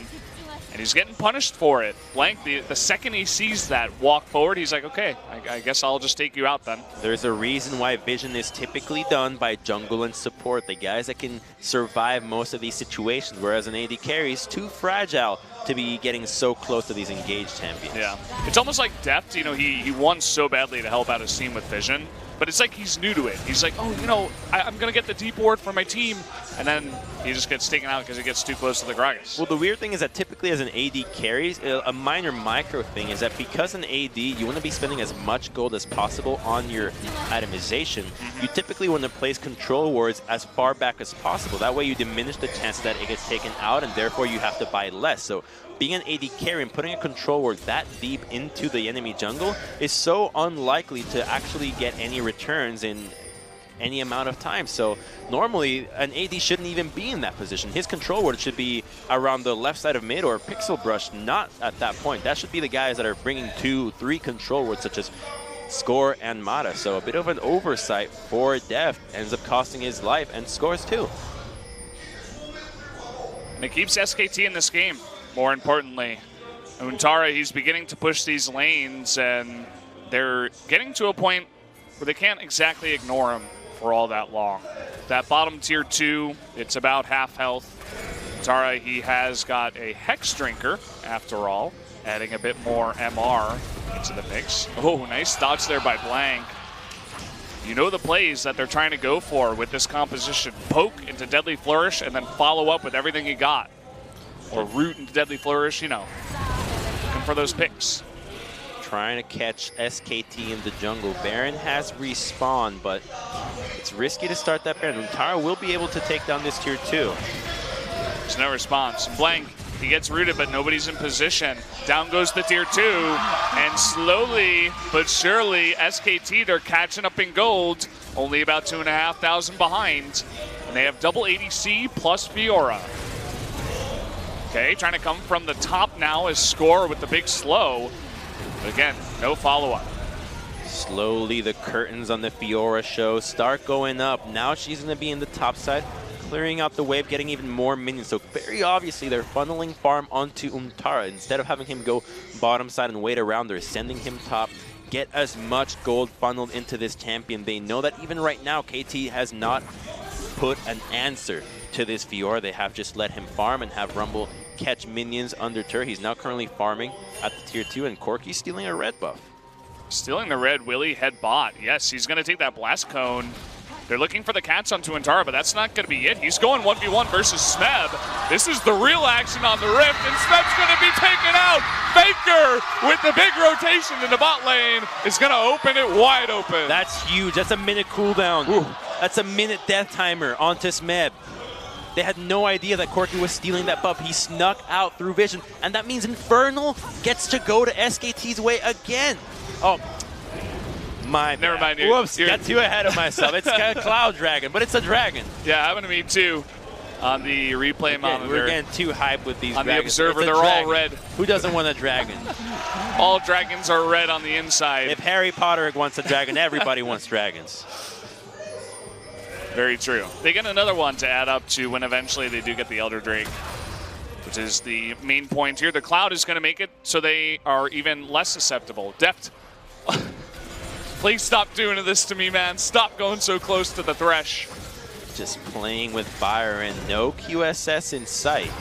And he's getting punished for it. Blank, the second he sees that walk forward, he's like, okay, I guess I'll just take you out then. There's a reason why vision is typically done by jungle and support, the guys that can survive most of these situations, whereas an AD carry is too fragile to be getting so close to these engaged champions. Yeah. It's almost like Deft, you know, he wants so badly to help out his team with Vision, but it's like he's new to it. He's like, oh, you know, I'm going to get the deep ward for my team, and then he just gets taken out because he gets too close to the Gragas. Well, the weird thing is that typically as an AD carries, a minor micro thing is that because an AD, you want to be spending as much gold as possible on your itemization, you typically want to place control wards as far back as possible. That way you diminish the chance that it gets taken out, and therefore you have to buy less. So being an AD carry and putting a control ward that deep into the enemy jungle is so unlikely to actually get any returns in any amount of time. So normally an AD shouldn't even be in that position. His control ward should be around the left side of mid or pixel brush, not at that point. That should be the guys that are bringing 2, 3 control wards, such as Score and Mata. So a bit of an oversight for Deft, ends up costing his life and scores too. And it keeps SKT in this game, more importantly. Untara, he's beginning to push these lanes, and they're getting to a point where they can't exactly ignore him for all that long. That bottom tier 2, it's about half health. Untara, he has got a Hex Drinker, after all, adding a bit more MR into the mix. Oh, nice dodge there by Blank. You know the plays that they're trying to go for with this composition. Poke into Deadly Flourish and then follow up with everything you got. Or root into Deadly Flourish, you know. Looking for those picks. Trying to catch SKT in the jungle. Baron has respawned, but it's risky to start that Baron. Untara will be able to take down this tier 2. There's no response. Blank, he gets rooted, but nobody's in position. Down goes the tier 2, and slowly but surely, SKT, they're catching up in gold. Only about 2,500 behind, and they have double ADC plus Fiora. Okay, trying to come from the top now is Score with the big slow. But again, no follow-up. Slowly the curtains on the Fiora show start going up. Now she's going to be in the top side, clearing out the wave, getting even more minions. So very obviously they're funneling farm onto Untara. Instead of having him go bottom side and wait around, they're sending him top. Get as much gold funneled into this champion. They know that even right now, KT has not put an answer to this Fiora. They have just let him farm and have Rumble catch minions under turret. He's now currently farming at the tier 2, and Corki stealing a red buff. Stealing the red, Willie head bot. Yes, he's going to take that blast cone. They're looking for the catch onto Untara, but that's not going to be it. He's going 1v1 versus Smeb. This is the real action on the Rift, and Smeb's going to be taken out. Faker with the big rotation in the bot lane is going to open it wide open. That's huge. That's a minute cooldown. Ooh. That's a minute death timer onto Smeb. They had no idea that Corki was stealing that buff. He snuck out through vision, and that means Infernal gets to go to SKT's way again. Oh, my bad. Never mind. Whoops, got too ahead of myself. It's a Cloud Dragon, but it's a dragon. Yeah, happened to me too on the replay monitor. We're getting too hyped with these on dragons. The Observer, they're all red. Who doesn't want a dragon? All dragons are red on the inside. If Harry Potter wants a dragon, everybody wants dragons. Very true. They get another one to add up to when eventually they do get the Elder Drake, which is the main point here. The Cloud is going to make it so they are even less susceptible. Deft, please stop doing this to me, man. Stop going so close to the Thresh. Just playing with fire and no QSS in sight.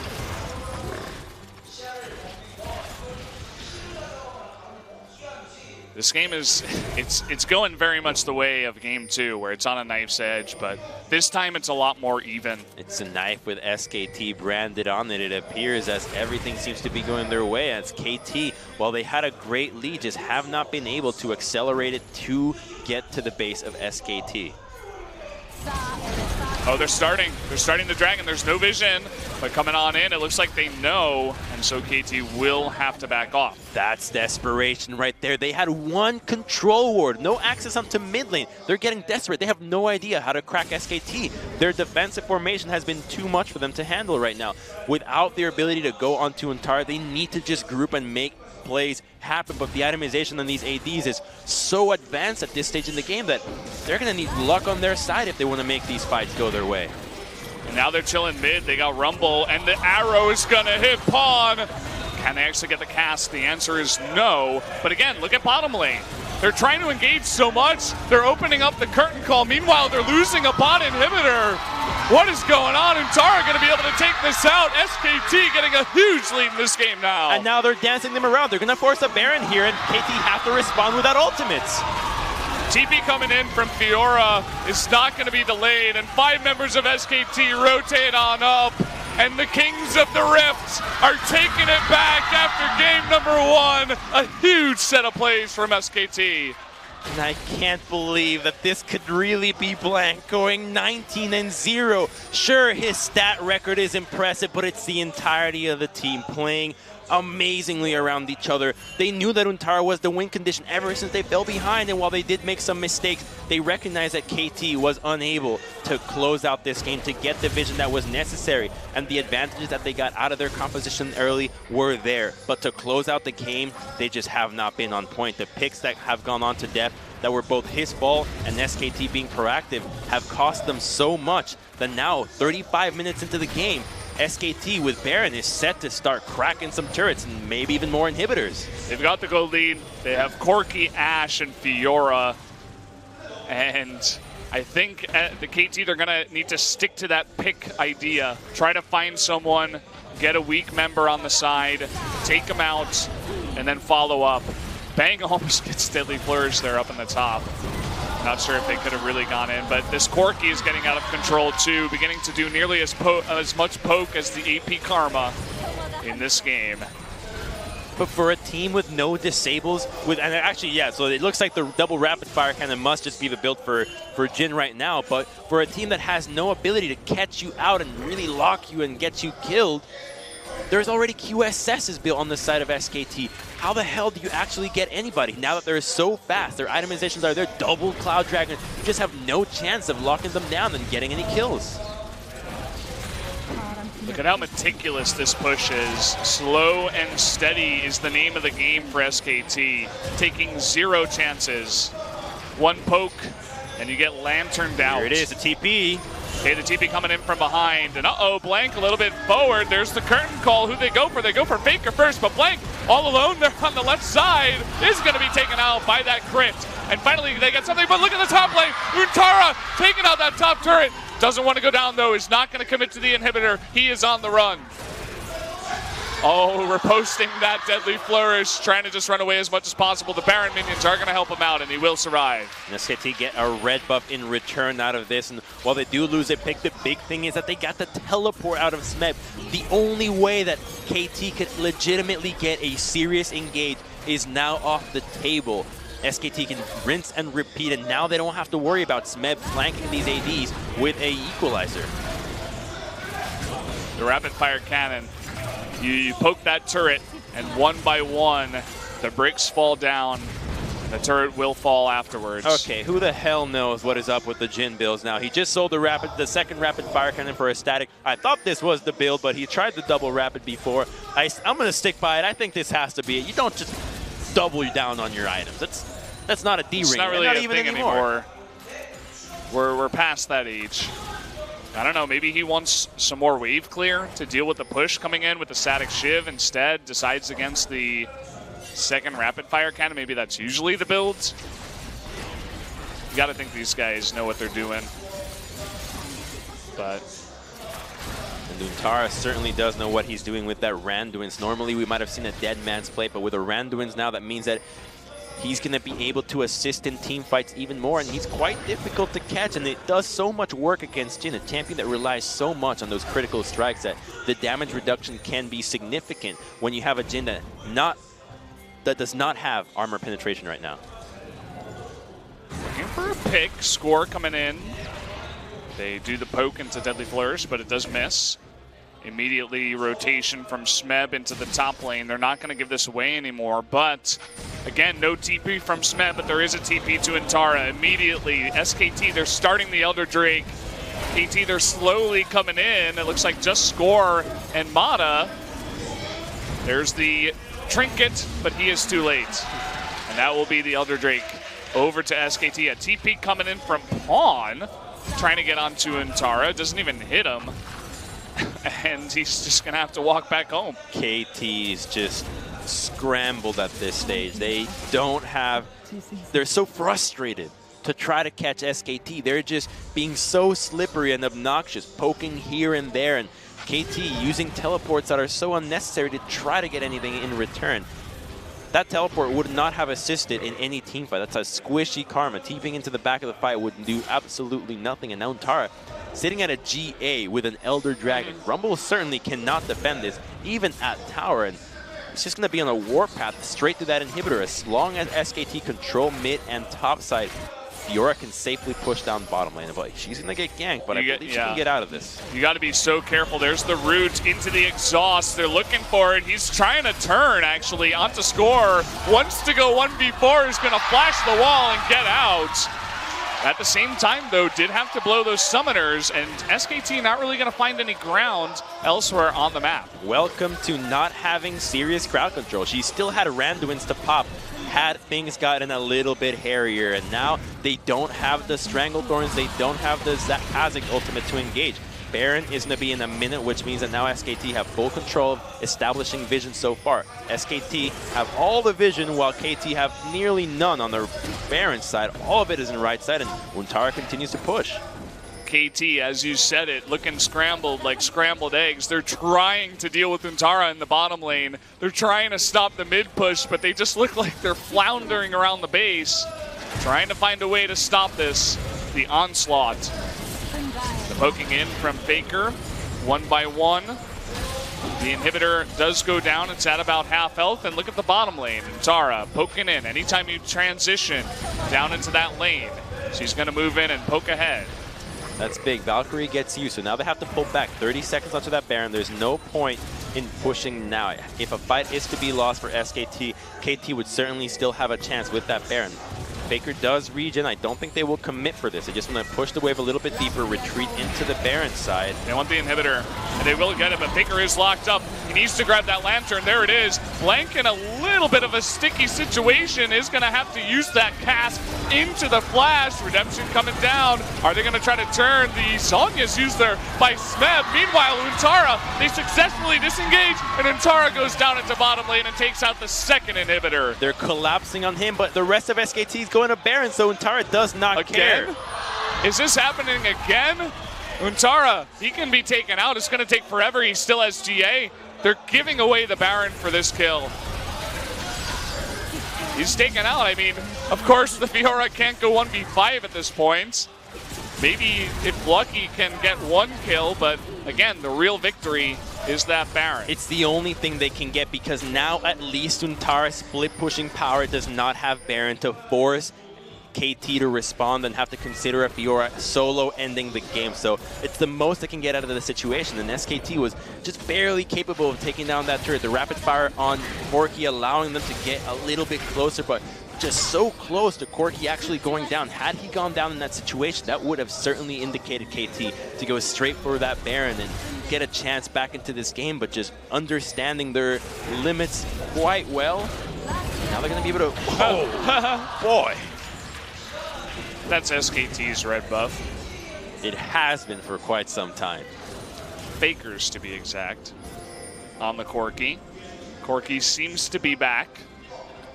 This game is, it's going very much the way of game 2, where it's on a knife's edge, but this time it's a lot more even. It's a knife with SKT branded on it, it appears, as everything seems to be going their way. As KT, while they had a great lead, just have not been able to accelerate it to get to the base of SKT. Oh, they're starting the dragon. There's no vision, but coming on in, it looks like they know, and so KT will have to back off. That's desperation right there. They had one control ward, no access onto mid lane. They're getting desperate. They have no idea how to crack SKT. Their defensive formation has been too much for them to handle right now. Without their ability to go onto Untara, they need to just group and make plays happen, but the itemization on these ADs is so advanced at this stage in the game that they're going to need luck on their side if they want to make these fights go their way. And now they're chilling mid. They got Rumble, and the arrow is going to hit Pawn. Can they actually get the cast? The answer is no. But again, look at bottom lane. They're trying to engage so much, they're opening up the curtain call. Meanwhile, they're losing a bot inhibitor. What is going on? Untara going to be able to take this out. SKT getting a huge lead in this game now. And now they're dancing them around. They're going to force a Baron here, and KT have to respond without ultimates. TP coming in from Fiora is not going to be delayed, and 5 members of SKT rotate on up, and the Kings of the Rift are taking it back after game number 1. A huge set of plays from SKT. And I can't believe that this could really be Blank going 19-0. Sure, his stat record is impressive, but it's the entirety of the team playing amazingly around each other. They knew that Untara was the win condition ever since they fell behind, and while they did make some mistakes, they recognized that KT was unable to close out this game to get the vision that was necessary, and the advantages that they got out of their composition early were there. But to close out the game, they just have not been on point. The picks that have gone on to death that were both his fault and SKT being proactive have cost them so much that now, 35 minutes into the game, SKT with Baron is set to start cracking some turrets and maybe even more inhibitors. They've got the gold lead. They have Corki, Ashe, and Fiora. And I think the KT, they're going to need to stick to that pick idea. Try to find someone, get a weak member on the side, take them out, and then follow up. Bang almost gets Deadly Flourish there up in the top. Not sure if they could have really gone in, but this Corki is getting out of control too, beginning to do nearly as much poke as the AP Karma in this game. But for a team with no disables, and actually, yeah, so it looks like the double rapid fire cannon must just be the build for Jhin right now, but for a team that has no ability to catch you out and really lock you and get you killed, there's already QSSs built on the side of SKT. How the hell do you actually get anybody now that they're so fast? Their itemizations are there, double Cloud Dragon. You just have no chance of locking them down and getting any kills. Look at how meticulous this push is. Slow and steady is the name of the game for SKT. Taking 0 chances. 1 poke, and you get lanterned out. Here it is, the TP. Okay, the TP coming in from behind, and Blank a little bit forward. There's the curtain call. Who they go for? They go for Faker first, but Blank all alone there on the left side is going to be taken out by that crit. And finally they get something, but look at the top lane. Untara taking out that top turret. Doesn't want to go down though, is not going to commit to the inhibitor. He is on the run. Oh, reposting that Deadly Flourish, trying to just run away as much as possible. The Baron minions are going to help him out, and he will survive. And SKT get a red buff in return out of this, and while they do lose a pick, the big thing is that they got the teleport out of Smeb. The only way that KT could legitimately get a serious engage is now off the table. SKT can rinse and repeat, and now they don't have to worry about Smeb flanking these ADs with a equalizer. The rapid fire cannon. You poke that turret, and 1 by 1, the bricks fall down, and the turret will fall afterwards. Okay, who the hell knows what is up with the Jhin builds now? He just sold the second rapid fire cannon for a static. I thought this was the build, but he tried the double rapid before. I'm going to stick by it. I think this has to be it. You don't just double down on your items. That's not a D-ring. It's not really not a even thing anymore. We're past that age. I don't know, maybe he wants some more wave clear to deal with the push coming in with the static Shiv instead, decides against the second rapid fire cannon. Maybe that's usually the build. You gotta think these guys know what they're doing. But and Untara certainly does know what he's doing with that Randuin's. Normally we might have seen a dead man's play, but with a Randuin's now, that means that he's going to be able to assist in team fights even more, and he's quite difficult to catch, and it does so much work against Jhin, a champion that relies so much on those critical strikes that the damage reduction can be significant when you have a Jhin that does not have armor penetration right now. Looking for a pick, score coming in. They do the poke into Deadly Flourish, but it does miss. Immediately rotation from Smeb into the top lane. They're not going to give this away anymore, but again, no TP from Smeb, but there is a TP to Untara. Immediately, SKT, they're starting the Elder Drake. KT, they're slowly coming in. It looks like just Score and Mata. There's the Trinket, but he is too late. And that will be the Elder Drake over to SKT. A TP coming in from Pawn, trying to get onto Untara. Doesn't even hit him. And he's just going to have to walk back home. KT's just scrambled at this stage. They don't have... They're so frustrated to try to catch SKT. They're just being so slippery and obnoxious, poking here and there, and KT using teleports that are so unnecessary to try to get anything in return. That teleport would not have assisted in any team fight. That's a squishy Karma. TPing into the back of the fight would do absolutely nothing. And now Untara sitting at a GA with an Elder Dragon. Rumble certainly cannot defend this, even at tower. And it's just going to be on a warpath straight to that inhibitor. As long as SKT control mid and top side, Fiora can safely push down bottom lane. But she's going to get ganked, but I believe she can get out of this. You got to be so careful. There's the root into the exhaust. They're looking for it. He's trying to turn, actually, onto score. Wants to go 1v4. He's going to flash the wall and get out. At the same time, though, did have to blow those summoners, and SKT not really going to find any ground elsewhere on the map. Welcome to not having serious crowd control. She still had Randuins to pop had things gotten a little bit hairier, and now they don't have the Stranglethorns, they don't have the Kazik ultimate to engage. Baron is going to be in a minute, which means that now SKT have full control of establishing vision so far. SKT have all the vision, while KT have nearly none on their Baron side. All of it is in the right side, and Untara continues to push. KT, as you said it, looking scrambled like scrambled eggs. They're trying to deal with Untara in the bottom lane. They're trying to stop the mid push, but they just look like they're floundering around the base, trying to find a way to stop this. The onslaught. The poking in from Faker, 1 by 1. The inhibitor does go down. It's at about half health. And look at the bottom lane. Untara poking in. Anytime you transition down into that lane, she's going to move in and poke ahead. That's big. Valkyrie gets you, so now they have to pull back 30 seconds onto that Baron. There's no point in pushing now. If a fight is to be lost for SKT, KT would certainly still have a chance with that Baron. Faker does regen. I don't think they will commit for this. They just want to push the wave a little bit deeper, retreat into the Baron side. They want the inhibitor, and they will get it, but Faker is locked up. He needs to grab that lantern. There it is. Blank in a little bit of a sticky situation is going to have to use that cast into the flash. Redemption coming down. Are they going to try to turn? The Sonya's used there by Smeb. Meanwhile, Untara, they successfully disengage, and Untara goes down into bottom lane and takes out the second inhibitor. They're collapsing on him, but the rest of SKT is going to Baron, so Untara does not care. Is this happening again? Untara, he can be taken out. It's going to take forever. He still has GA. They're giving away the Baron for this kill. He's taken out. I mean, of course, the Fiora can't go 1v5 at this point. Maybe if lucky can get one kill, but again, the real victory is that Baron. It's the only thing they can get, because now at least Untara's split pushing power does not have Baron to force KT to respond and have to consider a Fiora solo ending the game. So it's the most they can get out of the situation, and SKT was just barely capable of taking down that turret. The rapid fire on Corki allowing them to get a little bit closer, but just so close to Corki actually going down. Had he gone down in that situation, that would have certainly indicated KT to go straight for that Baron and get a chance back into this game, but just understanding their limits quite well. Now they're going to be able to... Oh, boy. That's SKT's red buff. It has been for quite some time. Faker's, to be exact, on the Corki. Corki seems to be back.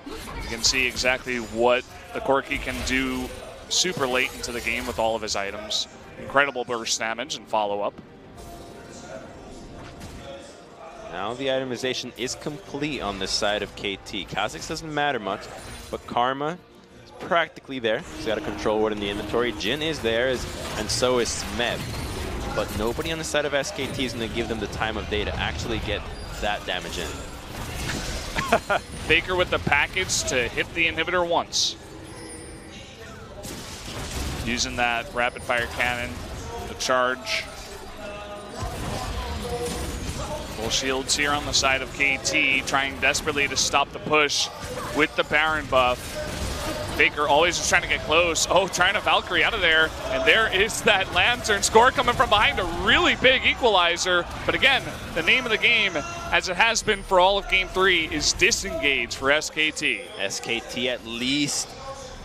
You can see exactly what the Corki can do super late into the game with all of his items. Incredible burst damage and follow-up. Now the itemization is complete on this side of KT. Kha'Zix doesn't matter much, but Karma is practically there. He's got a control ward in the inventory. Jhin is there, and so is Smeb. But nobody on the side of SKT is going to give them the time of day to actually get that damage in. Faker with the package to hit the inhibitor once. Using that rapid fire cannon to charge. Full shields here on the side of KT, trying desperately to stop the push with the Baron buff. Faker always just trying to get close. Oh, trying to Valkyrie out of there. And there is that Lantern score coming from behind, a really big equalizer. But again, the name of the game, as it has been for all of Game 3, is disengage for SKT. SKT at least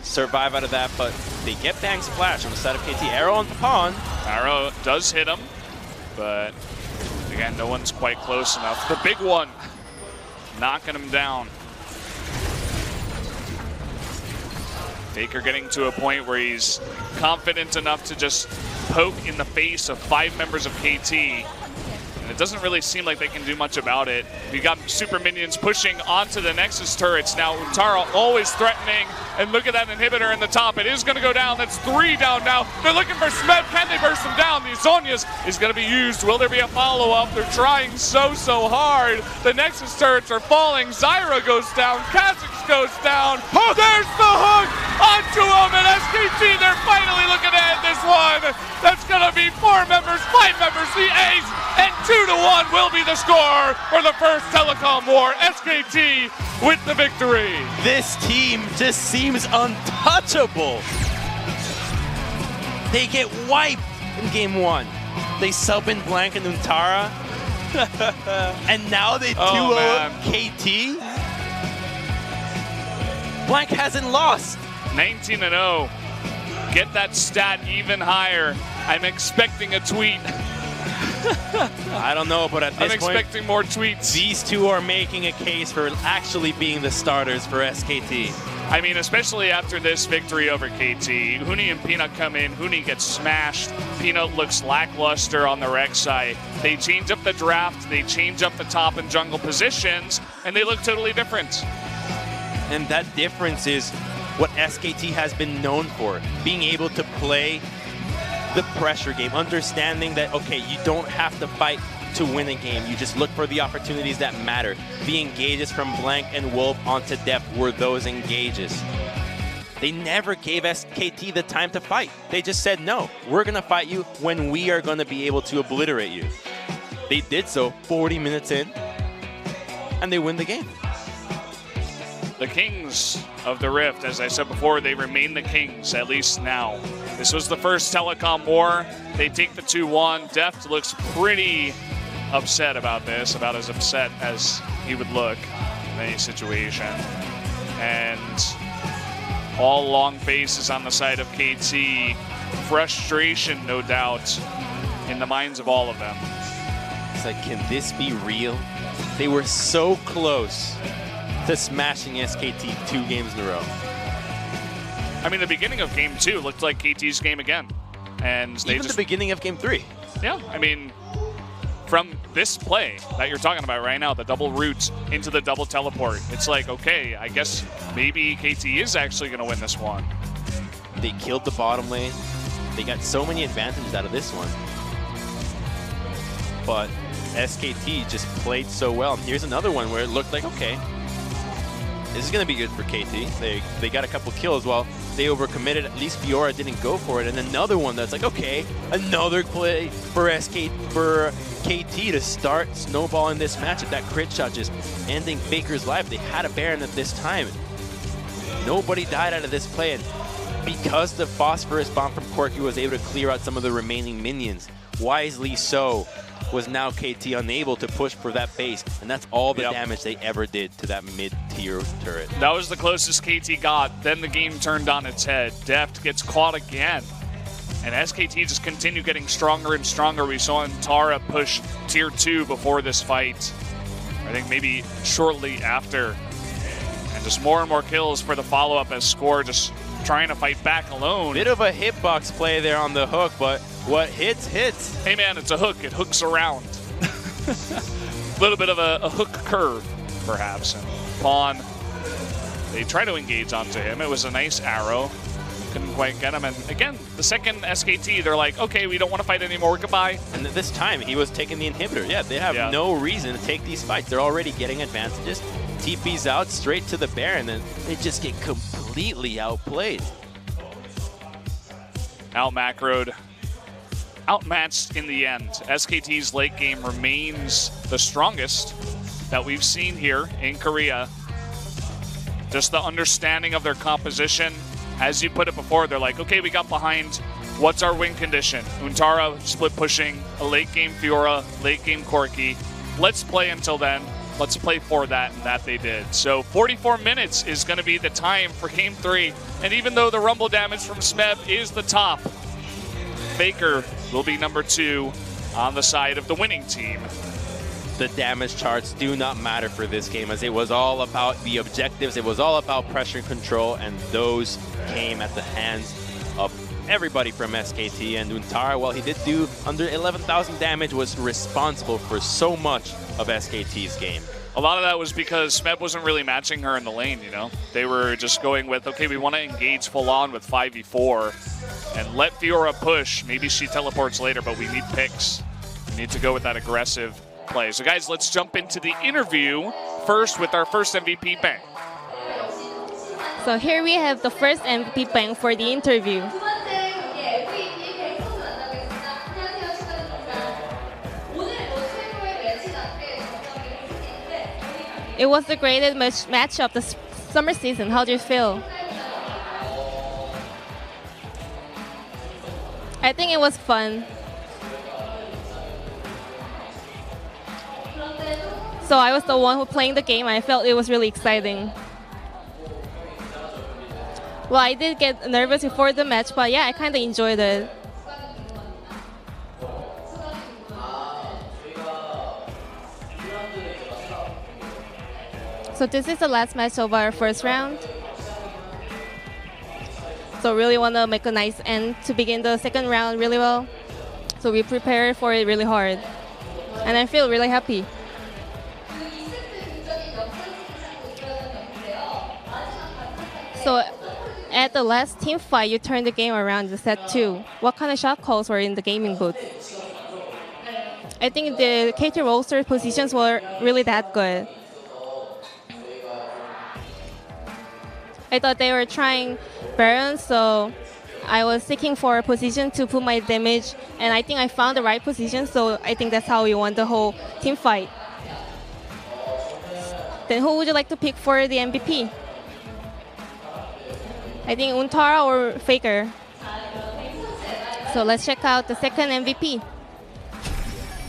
survive out of that, but they get Bang Splash on the side of KT. Arrow on the pawn. Arrow does hit him, but again, no one's quite close enough. The big one, knocking him down. Faker getting to a point where he's confident enough to just poke in the face of 5 members of KT. And it doesn't really seem like they can do much about it. We got super minions pushing onto the Nexus turrets. Now Untara always threatening. And look at that inhibitor in the top. It is going to go down. That's 3 down now. They're looking for Smeb. Can they burst him down? The Zonia's is going to be used. Will there be a follow-up? They're trying so hard. The Nexus turrets are falling. Zyra goes down. Kha'Zix goes down. Hook. There's the hook onto him. And SKT, they're finally looking to end this one. That's going to be 4 members, 5 members, the ace, and 2-1 will be the score for the first telecom war. SKT with the victory. This team just seems untouchable. They get wiped in game 1. They sub in Blank and Untara. And now they 2-0 KT. Blank hasn't lost. 19-0. Get that stat even higher. I'm expecting a tweet. I don't know, but at this point, I'm expecting more tweets. These two are making a case for actually being the starters for SKT. I mean, especially after this victory over KT. Huni and Peanut come in. Huni gets smashed. Peanut looks lackluster on the rec side. They change up the draft. They change up the top and jungle positions, and they look totally different. And that difference is what SKT has been known for, being able to play the pressure game, understanding that, okay, you don't have to fight to win a game. You just look for the opportunities that matter. The engages from Blank and Wolf onto Depth were those engages. They never gave SKT the time to fight. They just said, no, we're going to fight you when we are going to be able to obliterate you. They did so 40 minutes in, and they win the game. The Kings of the Rift, as I said before, they remain the Kings, at least now. This was the first telecom war. They take the 2-1. Deft looks pretty upset about this, about as upset as he would look in any situation. And all long faces on the side of KT. Frustration, no doubt, in the minds of all of them. It's like, can this be real? They were so close to smashing SKT 2 games in a row. I mean, the beginning of game 2 looked like KT's game again. And they even the beginning of game 3. Yeah, I mean, from this play that you're talking about right now, the double route into the double teleport, it's like, okay, I guess maybe KT is actually going to win this one. They killed the bottom lane. They got so many advantages out of this one. But SKT just played so well. And here's another one where it looked like, okay, this is going to be good for KT. They got a couple kills while they overcommitted. At least Fiora didn't go for it. And another one that's like, okay, another play for KT to start snowballing this matchup. That crit shot just ending Faker's life. They had a Baron at this time. Nobody died out of this play. And because the Phosphorus bomb from Corki was able to clear out some of the remaining minions, wisely so, was now KT unable to push for that base, and that's all the damage they ever did to that mid-tier turret. That was the closest KT got. Then the game turned on its head. Deft gets caught again, and SKT just continue getting stronger and stronger. We saw Untara push tier 2 before this fight. I think maybe shortly after. And just more and more kills for the follow-up as Score just trying to fight back alone. Bit of a hitbox play there on the hook, but what hits, hits. Hey man, it's a hook. It hooks around. A little bit of a hook curve, perhaps. And Pawn, they try to engage onto him. It was a nice arrow. Couldn't quite get him. And again, the second SKT, they're like, okay, we don't want to fight anymore. Goodbye. And this time, he was taking the inhibitor. Yeah, they have no reason to take these fights. They're already getting advantages. TP's out straight to the Baron, and they just get completely outplayed. Out-macroed. Outmatched in the end. SKT's late game remains the strongest that we've seen here in Korea. Just the understanding of their composition. As you put it before, they're like, okay, we got behind. What's our win condition? Untara split pushing, a late game Fiora, late game Corki. Let's play until then. Let's play for that, and that they did. So 44 minutes is going to be the time for game 3. And even though the rumble damage from Smeb is the top, Faker will be number 2 on the side of the winning team. the damage charts do not matter for this game, as it was all about the objectives, it was all about pressure control, and those came at the hands of everybody from SKT. And Untara, while he did do under 11,000 damage, was responsible for so much of SKT's game. A lot of that was because Smeb wasn't really matching her in the lane, you know? They were just going with, okay, we want to engage full on with 5v4 and let Fiora push. Maybe she teleports later, but we need picks. We need to go with that aggressive play. So guys, let's jump into the interview first with our first MVP bang. So here we have the first MVP bang for the interview. It was the greatest match of the summer season. How do you feel? I think it was fun. So I was the one who playing the game. I felt it was really exciting. Well, I did get nervous before the match, but yeah, I kind of enjoyed it. So this is the last match of our first round. So really want to make a nice end to begin the second round really well. So we prepared for it really hard. And I feel really happy. So at the last team fight, you turned the game around in set 2. What kind of shot calls were in the gaming booth? I think the KT Rolster positions were really that good. I thought they were trying Baron, so I was seeking for a position to put my damage, and I think I found the right position, so I think that's how we won the whole team fight. Then who would you like to pick for the MVP? I think Untara or Faker. So let's check out the second MVP.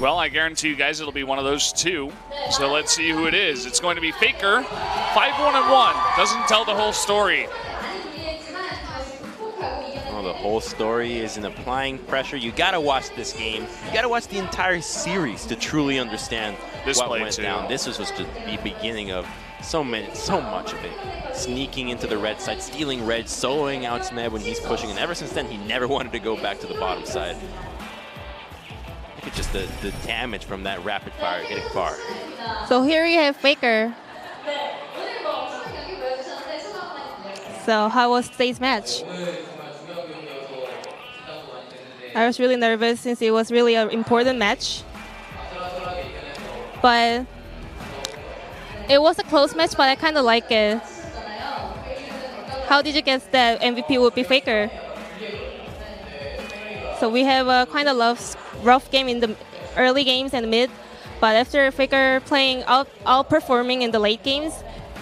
Well, I guarantee you guys it'll be one of those two. So let's see who it is. It's going to be Faker, 5-1-1. Doesn't tell the whole story. Well, the whole story is in applying pressure. You gotta watch this game. You gotta watch the entire series to truly understand what went down. This was just the beginning of so much of it. Sneaking into the red side, stealing red, soloing out Smeb when he's pushing, and ever since then he never wanted to go back to the bottom side. Look at just the damage from that rapid fire hitting far. So here you have Faker. So how was today's match? I was really nervous since it was really an important match. But it was a close match, but I kind of like it. How did you guess that MVP would be Faker? So we have a kind of rough game in the early games and mid, but after Faker playing outperforming in the late games,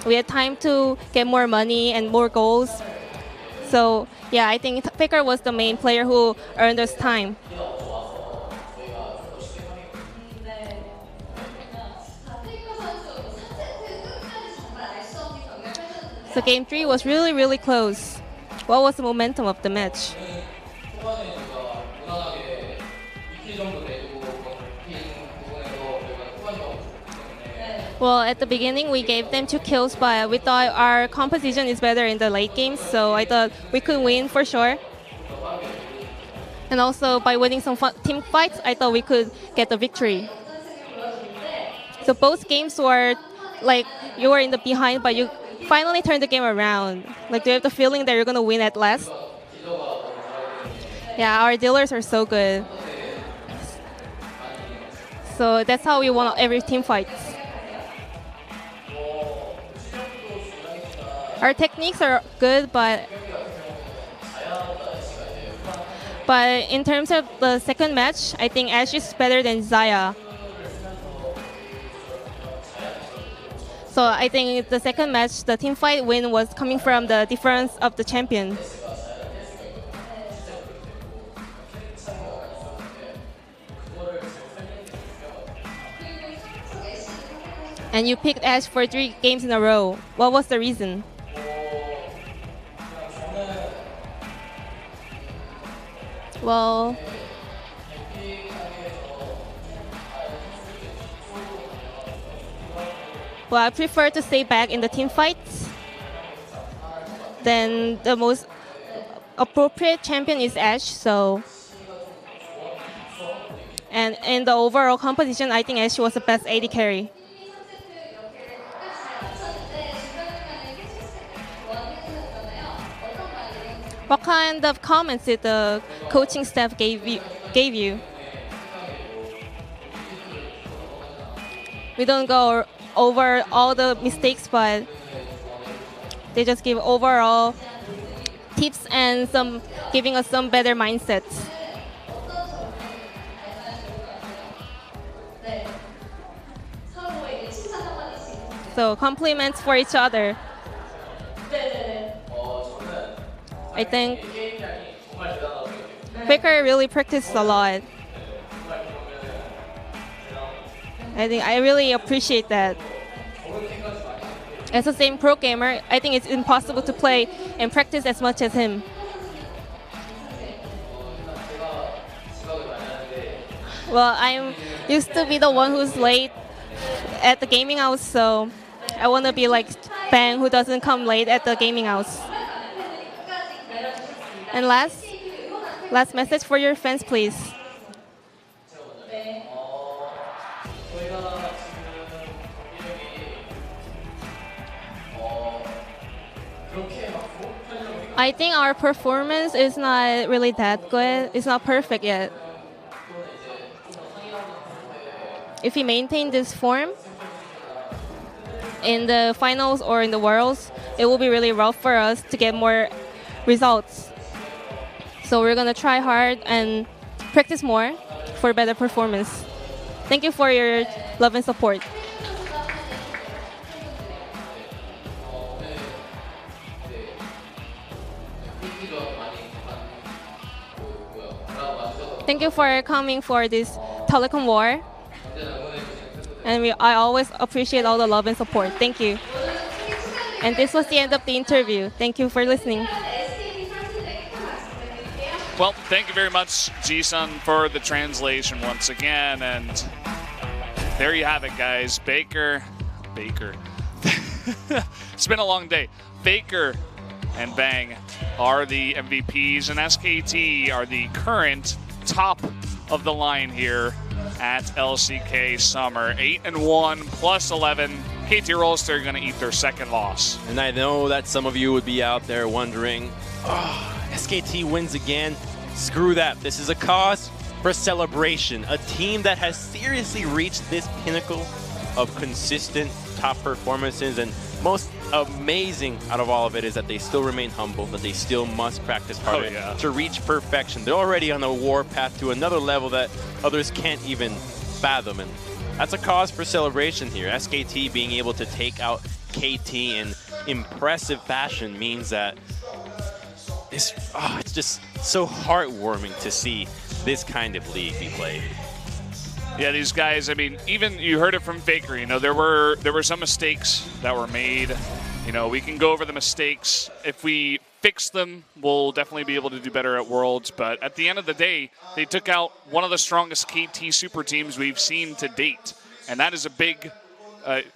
we had time to get more money and more goals. So yeah, I think Faker was the main player who earned us time. So game 3 was really, really close. What was the momentum of the match? Well, at the beginning, we gave them 2 kills, but we thought our composition is better in the late games, so I thought we could win for sure. And also, by winning some team fights, I thought we could get the victory. So both games were like you were in the behind, but you finally turned the game around. Like, do you have the feeling that you're going to win at last? Yeah, our dealers are so good. So that's how we won every team fight. Our techniques are good, but in terms of the second match, I think Ash is better than Zaya. So I think the second match, the team fight win was coming from the difference of the champion. And you picked Ash for 3 games in a row. What was the reason? Well, Well, I prefer to stay back in the team fights. Then the most appropriate champion is Ashe, so. And in the overall competition, I think Ashe was the best AD carry. What kind of comments did the coaching staff gave you? We don't go over all the mistakes, but they just give overall tips and giving us some better mindsets. So compliments for each other. I think Baker really practiced a lot. I really appreciate that. As a same pro gamer, I think it's impossible to play and practice as much as him. Well, I'm used to be the one who's late at the gaming house, so I want to be like Bang, who doesn't come late at the gaming house. And last message for your fans, please. I think our performance is not really that good. It's not perfect yet. If we maintain this form in the finals or in the Worlds, it will be really rough for us to get more results. So we're going to try hard and practice more for better performance. Thank you for your love and support. Thank you for coming for this telecom war. And I always appreciate all the love and support. Thank you. And this was the end of the interview. Thank you for listening. Well, thank you very much, Ji-sun, for the translation once again. And there you have it, guys. Baker. It's been a long day. Baker and Bang are the MVPs, and SKT are the current top of the line here at LCK Summer. 8-1 plus 11. KT Rolster are going to eat their second loss. And I know that some of you would be out there wondering, SKT wins again. Screw that. This is a cause for celebration. A team that has seriously reached this pinnacle of consistent top performances, and most amazing out of all of it is that they still remain humble, that they still must practice harder to reach perfection. They're already on a war path to another level that others can't even fathom, and that's a cause for celebration here. SKT being able to take out KT in impressive fashion means that it's just so heartwarming to see this kind of league be played. Yeah, these guys, I mean, even you heard it from Faker, there were some mistakes that were made. We can go over the mistakes. If we fix them, we'll definitely be able to do better at Worlds. But at the end of the day, they took out one of the strongest KT super teams we've seen to date. And that is a big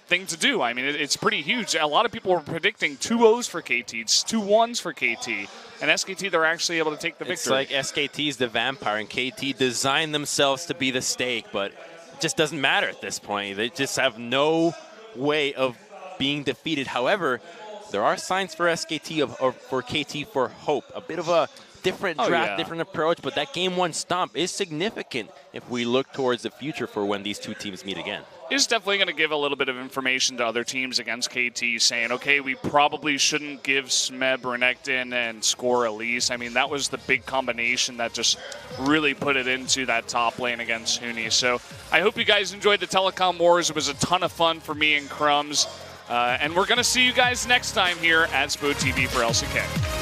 thing to do. I mean, it's pretty huge. A lot of people were predicting 2-0s for KT, 2-1s for KT. And SKT, they're actually able to take the victory. It's like SKT's the vampire, and KT designed themselves to be the stake, but it just doesn't matter at this point. They just have no way of being defeated. However, there are signs for SKT or for KT for hope. A bit of a different draft, different approach, but that game one stomp is significant if we look towards the future for when these two teams meet again. Is definitely going to give a little bit of information to other teams against KT, saying, okay, we probably shouldn't give Smeb Renekton and score Elise. I mean, that was the big combination that just really put it into that top lane against Huni. So I hope you guys enjoyed the Telecom Wars. It was a ton of fun for me and Crumbs. And we're going to see you guys next time here at Spo TV for LCK.